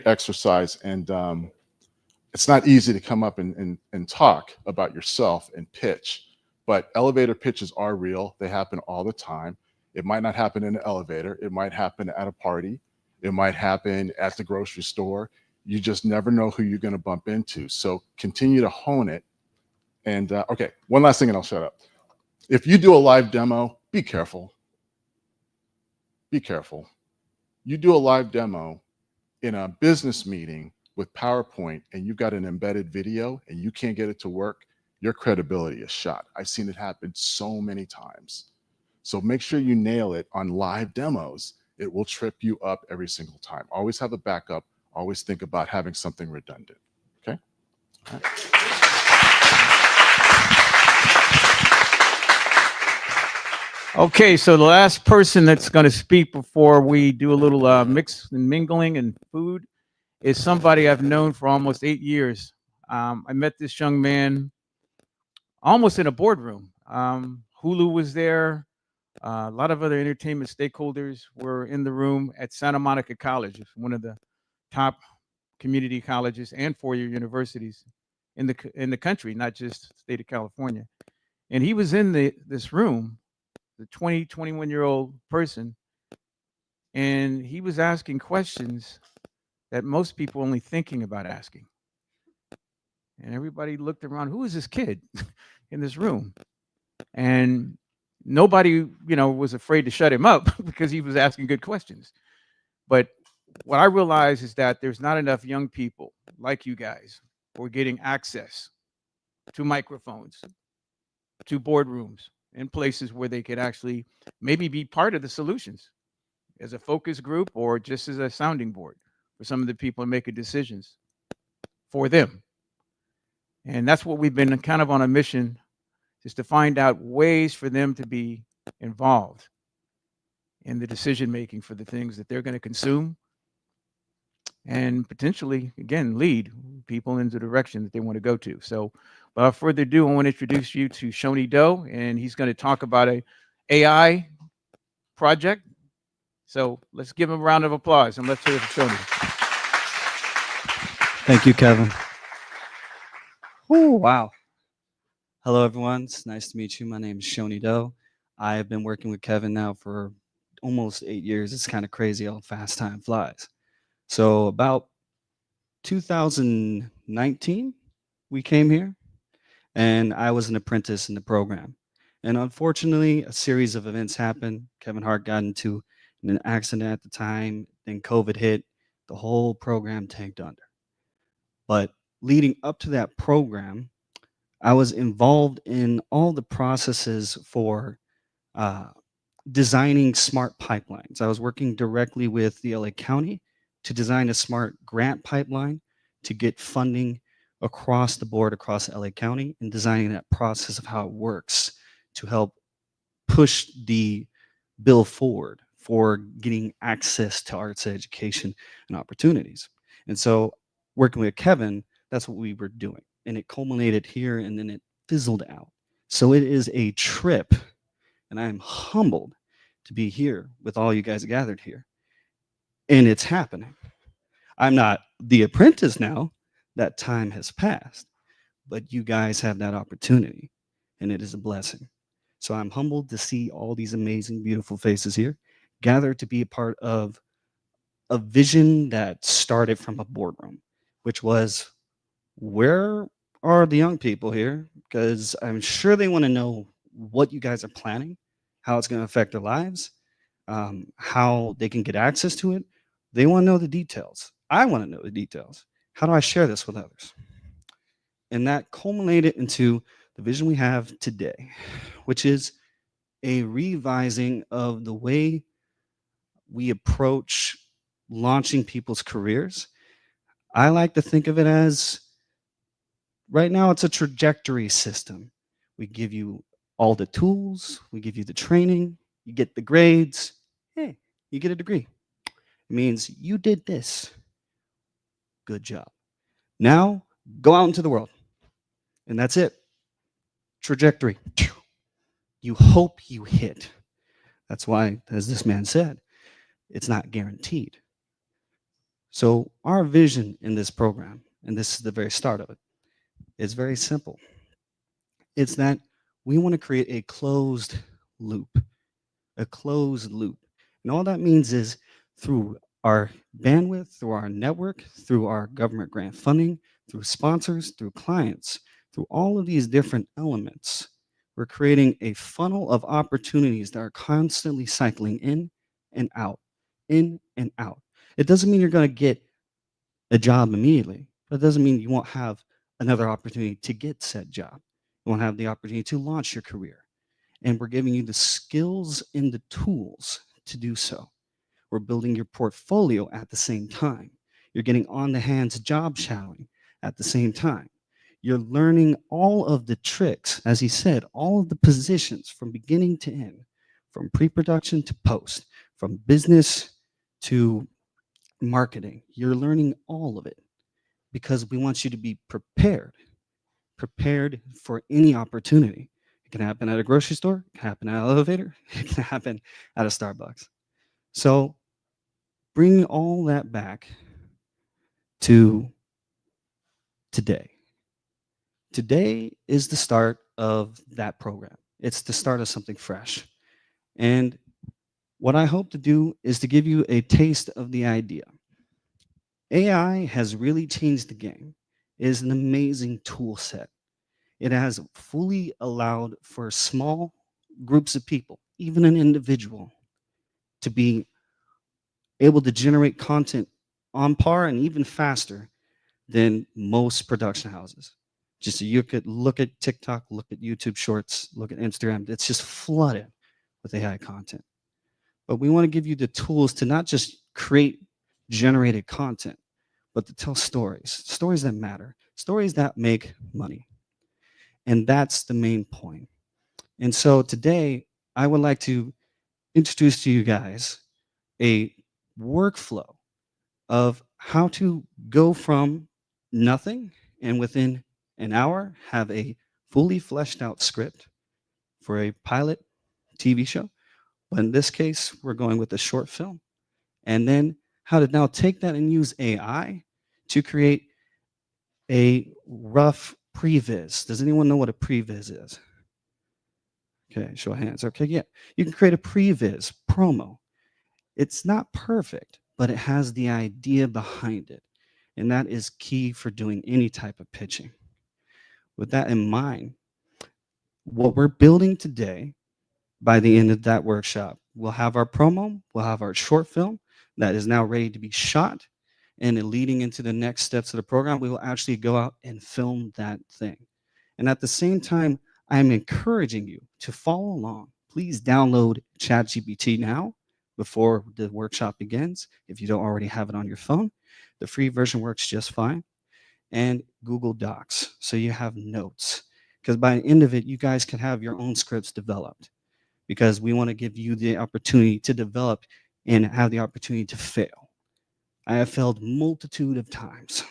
exercise, and it's not easy to come up and talk about yourself and pitch, but elevator pitches are real. They happen all the time. It might not happen in an elevator. It might happen at a party. It might happen at the grocery store. You just never know who you're going to bump into. So continue to hone it. And okay, one last thing and I'll shut up. If you do a live demo, be careful. Be careful. You do a live demo in a business meeting with PowerPoint and you've got an embedded video and you can't get it to work, your credibility is shot. I've seen it happen so many times. So make sure you nail it on live demos. It will trip you up every single time. Always have a backup. Always think about having something redundant. Okay? All right. Okay, so the last person that's going to speak before we do a little mix and mingling and food is somebody I've known for almost 8 years. I met this young man almost in a boardroom. Hulu was there. A lot of other entertainment stakeholders were in the room at Santa Monica College, one of the top community colleges and four-year universities in the country, not just the state of California. And he was in this room, the 21-year-old person, and he was asking questions that most people only thinking about asking. And everybody looked around, who is this kid in this room? And nobody, was afraid to shut him up because he was asking good questions. But what I realize is that there's not enough young people like you guys who are getting access to microphones, to boardrooms, and places where they could actually maybe be part of the solutions as a focus group or just as a sounding board for some of the people making decisions for them. And that's what we've been kind of on a mission, is to find out ways for them to be involved in the decision making for the things that they're going to consume and potentially, again, lead people into the direction that they want to go to. So without further ado, I want to introduce you to Shoni Doe, and he's going to talk about a AI project. So let's give him a round of applause and let's hear it for Shoni. Thank you, Kevin. Oh, wow. Hello, everyone. It's nice to meet you. My name is Shoni Doe. I have been working with Kevin now for almost 8 years. It's kind of crazy how fast time flies. So about 2019, we came here, and I was an apprentice in the program. And unfortunately, a series of events happened. Kevin Hart got into an accident at the time. Then COVID hit. The whole program tanked under. But leading up to that program, I was involved in all the processes for designing smart pipelines. I was working directly with the LA County to design a smart grant pipeline to get funding across the board, across LA County, and designing that process of how it works to help push the bill forward for getting access to arts education and opportunities. And so working with Kevin, that's what we were doing. And it culminated here and then it fizzled out. So it is a trip, and I am humbled to be here with all you guys gathered here. And it's happening. I'm not the apprentice now. That time has passed. But you guys have that opportunity, and it is a blessing. So I'm humbled to see all these amazing, beautiful faces here gathered to be a part of a vision that started from a boardroom, which was, where are the young people here? Because I'm sure they want to know what you guys are planning, how it's going to affect their lives, how they can get access to it. They want to know the details. I want to know the details. How do I share this with others? And that culminated into the vision we have today, which is a revising of the way we approach launching people's careers. I like to think of it as, right now it's a trajectory system. We give you all the tools, we give you the training, you get the grades, hey, you get a degree. It means you did this. Good job. Now go out into the world. And that's it. Trajectory. You hope you hit. That's why, as this man said, it's not guaranteed. So our vision in this program, and this is the very start of it, is very simple. It's that we want to create a closed loop. A closed loop. And all that means is, through our bandwidth, through our network, through our government grant funding, through sponsors, through clients, through all of these different elements, we're creating a funnel of opportunities that are constantly cycling in and out, in and out. It doesn't mean you're going to get a job immediately, but it doesn't mean you won't have another opportunity to get said job. You won't have the opportunity to launch your career. And we're giving you the skills and the tools to do so. We're building your portfolio at the same time. You're getting on the hands job shadowing at the same time. You're learning all of the tricks, as he said, all of the positions from beginning to end, from pre-production to post, from business to marketing. You're learning all of it because we want you to be prepared for any opportunity. It can happen at a grocery store, it can happen at an elevator, it can happen at a Starbucks. So bring all that back to today. Today is the start of that program. It's the start of something fresh. And what I hope to do is to give you a taste of the idea. AI has really changed the game. It is an amazing tool set. It has fully allowed for small groups of people, even an individual, to be able to generate content on par and even faster than most production houses. Just so you could look at TikTok, look at YouTube Shorts, look at Instagram. It's just flooded with AI content. But we want to give you the tools to not just create generated content, but to tell stories, stories that matter, stories that make money. And that's the main point. And so today, I would like to introduce to you guys a workflow of how to go from nothing and within an hour have a fully fleshed out script for a pilot TV show. But in this case, we're going with a short film. And then how to now take that and use AI to create a rough previs. Does anyone know what a previs is? Okay, show of hands. Okay, yeah. You can create a previs promo. It's not perfect, but it has the idea behind it. And that is key for doing any type of pitching. With that in mind, what we're building today, by the end of that workshop, we'll have our promo, we'll have our short film that is now ready to be shot. And then leading into the next steps of the program, we will actually go out and film that thing. And at the same time, I'm encouraging you to follow along. Please download ChatGPT now before the workshop begins. If you don't already have it on your phone, the free version works just fine. And Google Docs, so you have notes. Because by the end of it, you guys can have your own scripts developed. Because we want to give you the opportunity to develop and have the opportunity to fail. I have failed multitude of times.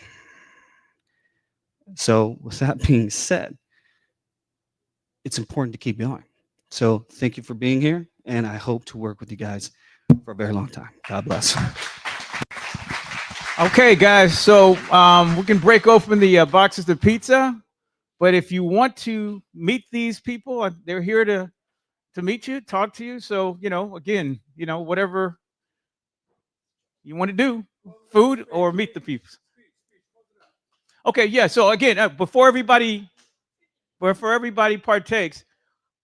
So with that being said, it's important to keep going. So thank you for being here, and I hope to work with you guys for a very long time. God bless. Okay, guys, so we can break open the boxes of pizza, but if you want to meet these people, they're here to meet you, talk to you. So, again, whatever you want to do? Food or meet the people? Okay, yeah. So again, before everybody partakes,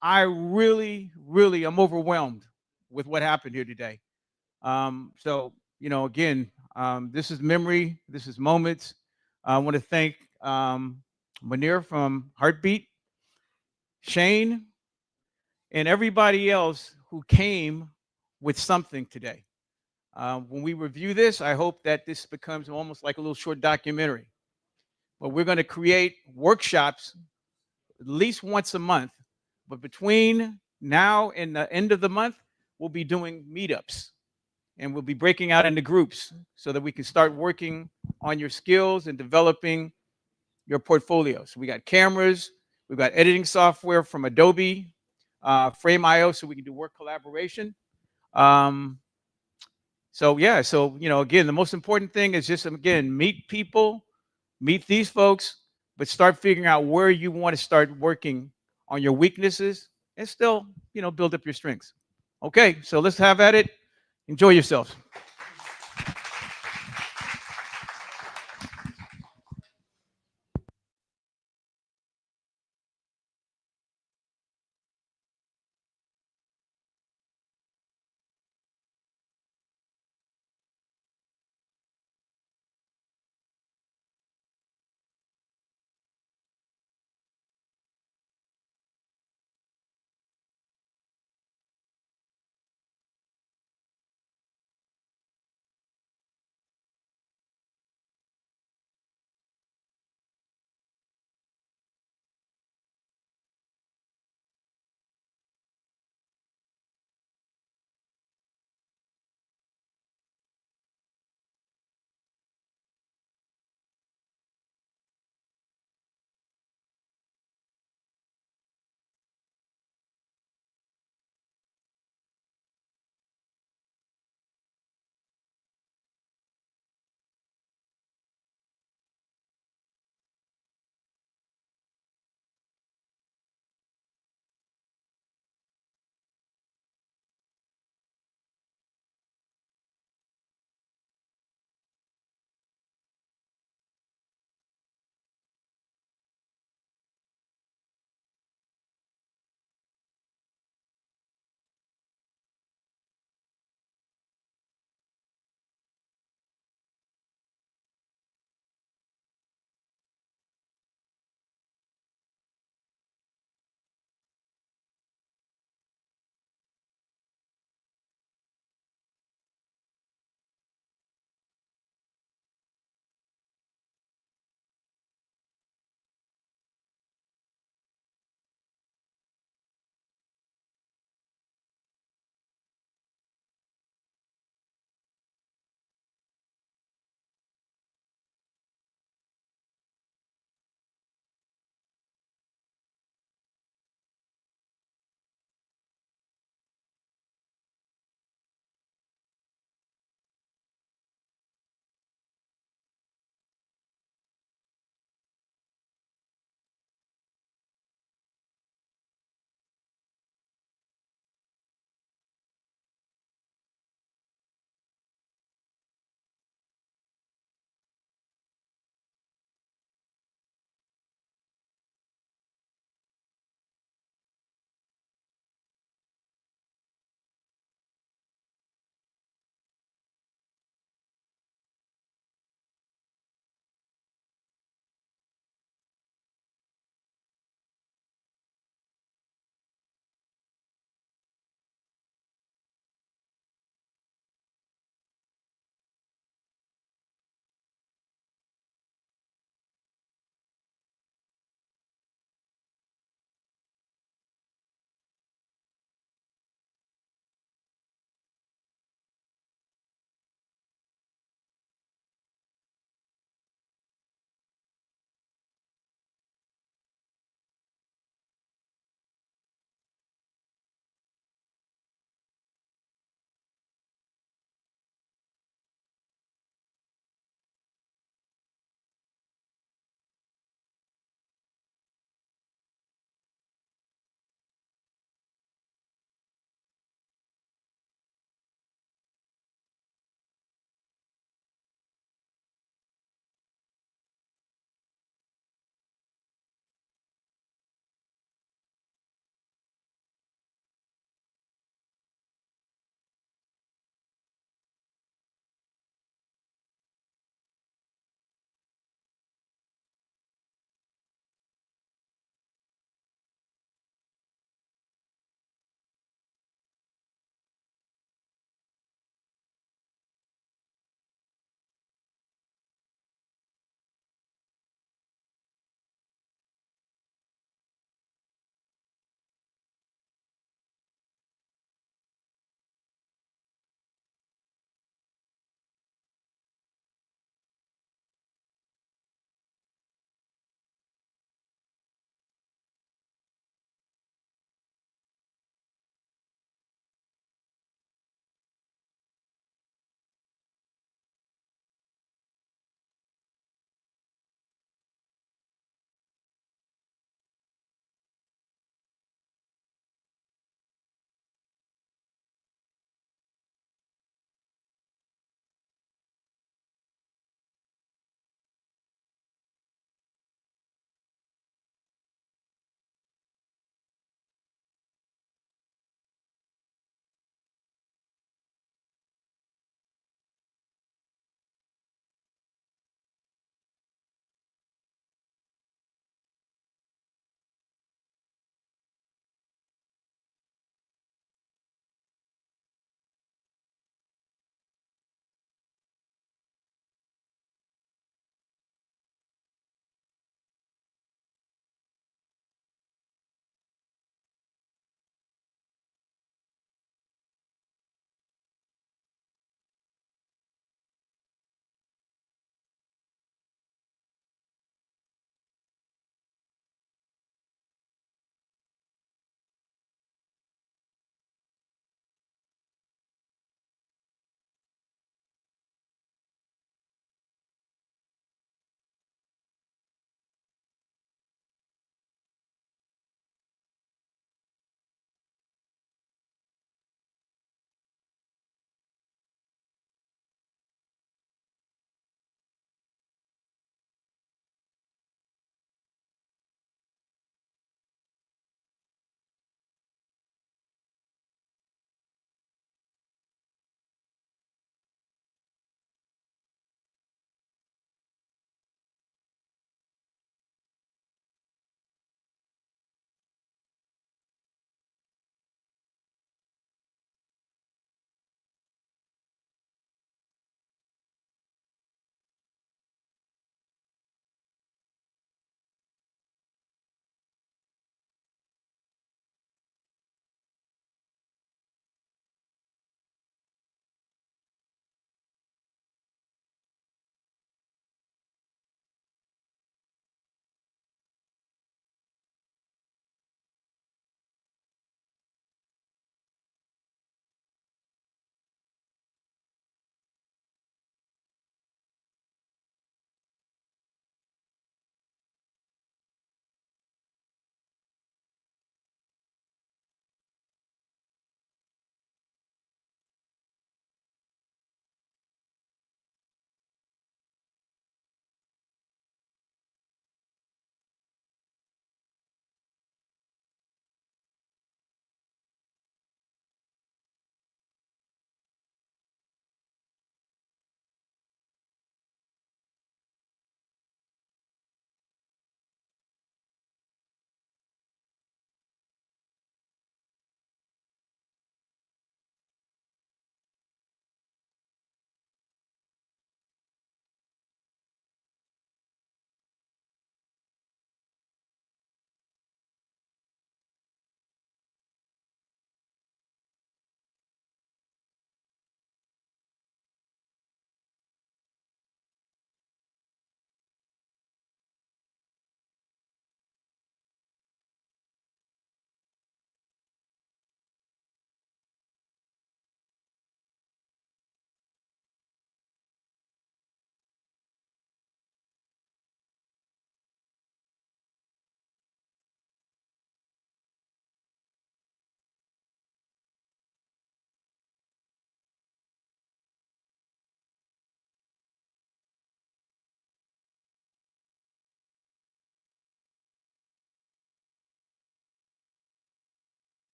I really, really am overwhelmed with what happened here today. So again, this is memory. This is moments. I want to thank Munir from HartBeat, Shane, and everybody else who came with something today. When we review this, I hope that this becomes almost like a little short documentary. But we're going to create workshops at least once a month. But between now and the end of the month, we'll be doing meetups. And we'll be breaking out into groups so that we can start working on your skills and developing your portfolios. We got cameras. We've got editing software from Adobe, Frame.io, so we can do work collaboration. So again, the most important thing is just, again, meet people, meet these folks, but start figuring out where you want to start working on your weaknesses and still, build up your strengths. Okay, so let's have at it. Enjoy yourselves.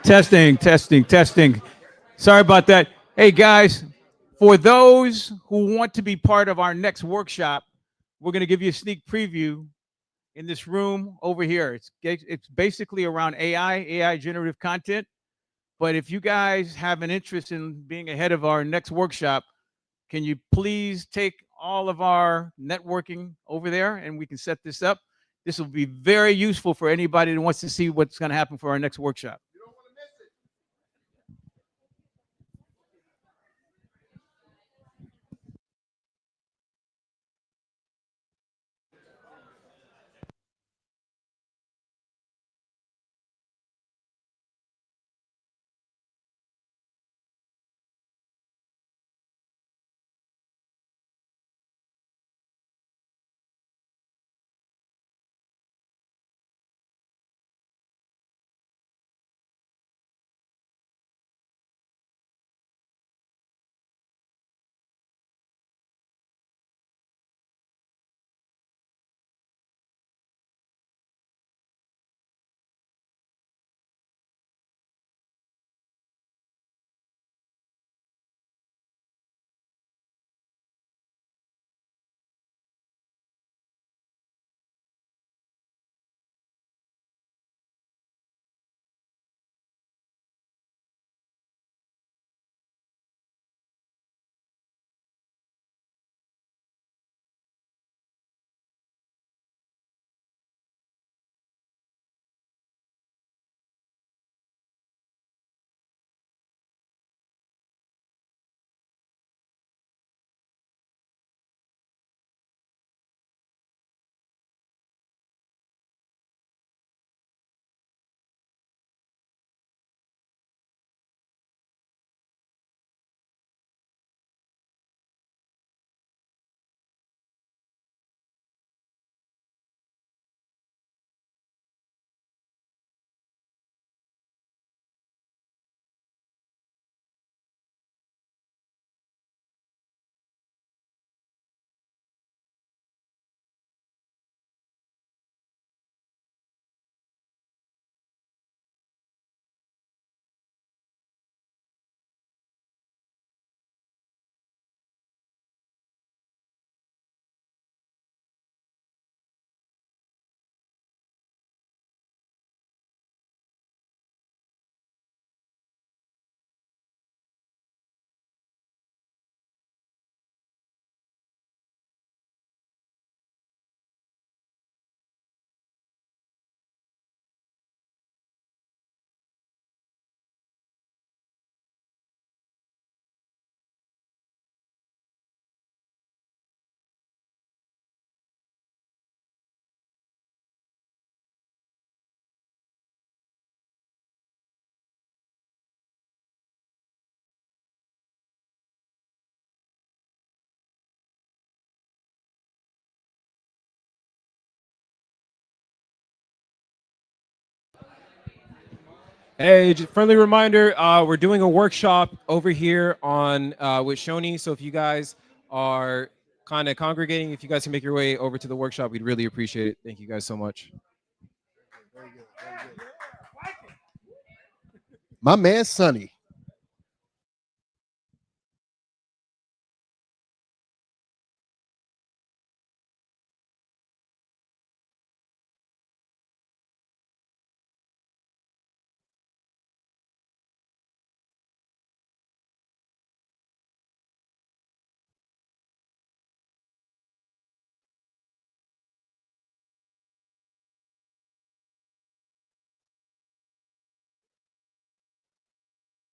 Testing, testing, testing. Sorry about that. Hey guys, for those who want to be part of our next workshop, we're going to give you a sneak preview in this room over here. It's basically around AI generative content. But if you guys have an interest in being ahead of our next workshop, can you please take all of our networking over there and we can set this up? This will be very useful for anybody that wants to see what's going to happen for our next workshop. Hey, just friendly reminder, we're doing a workshop over here on with Shoni. So if you guys are kind of congregating, if you guys can make your way over to the workshop, we'd really appreciate it. Thank you guys so much. My man Sonny.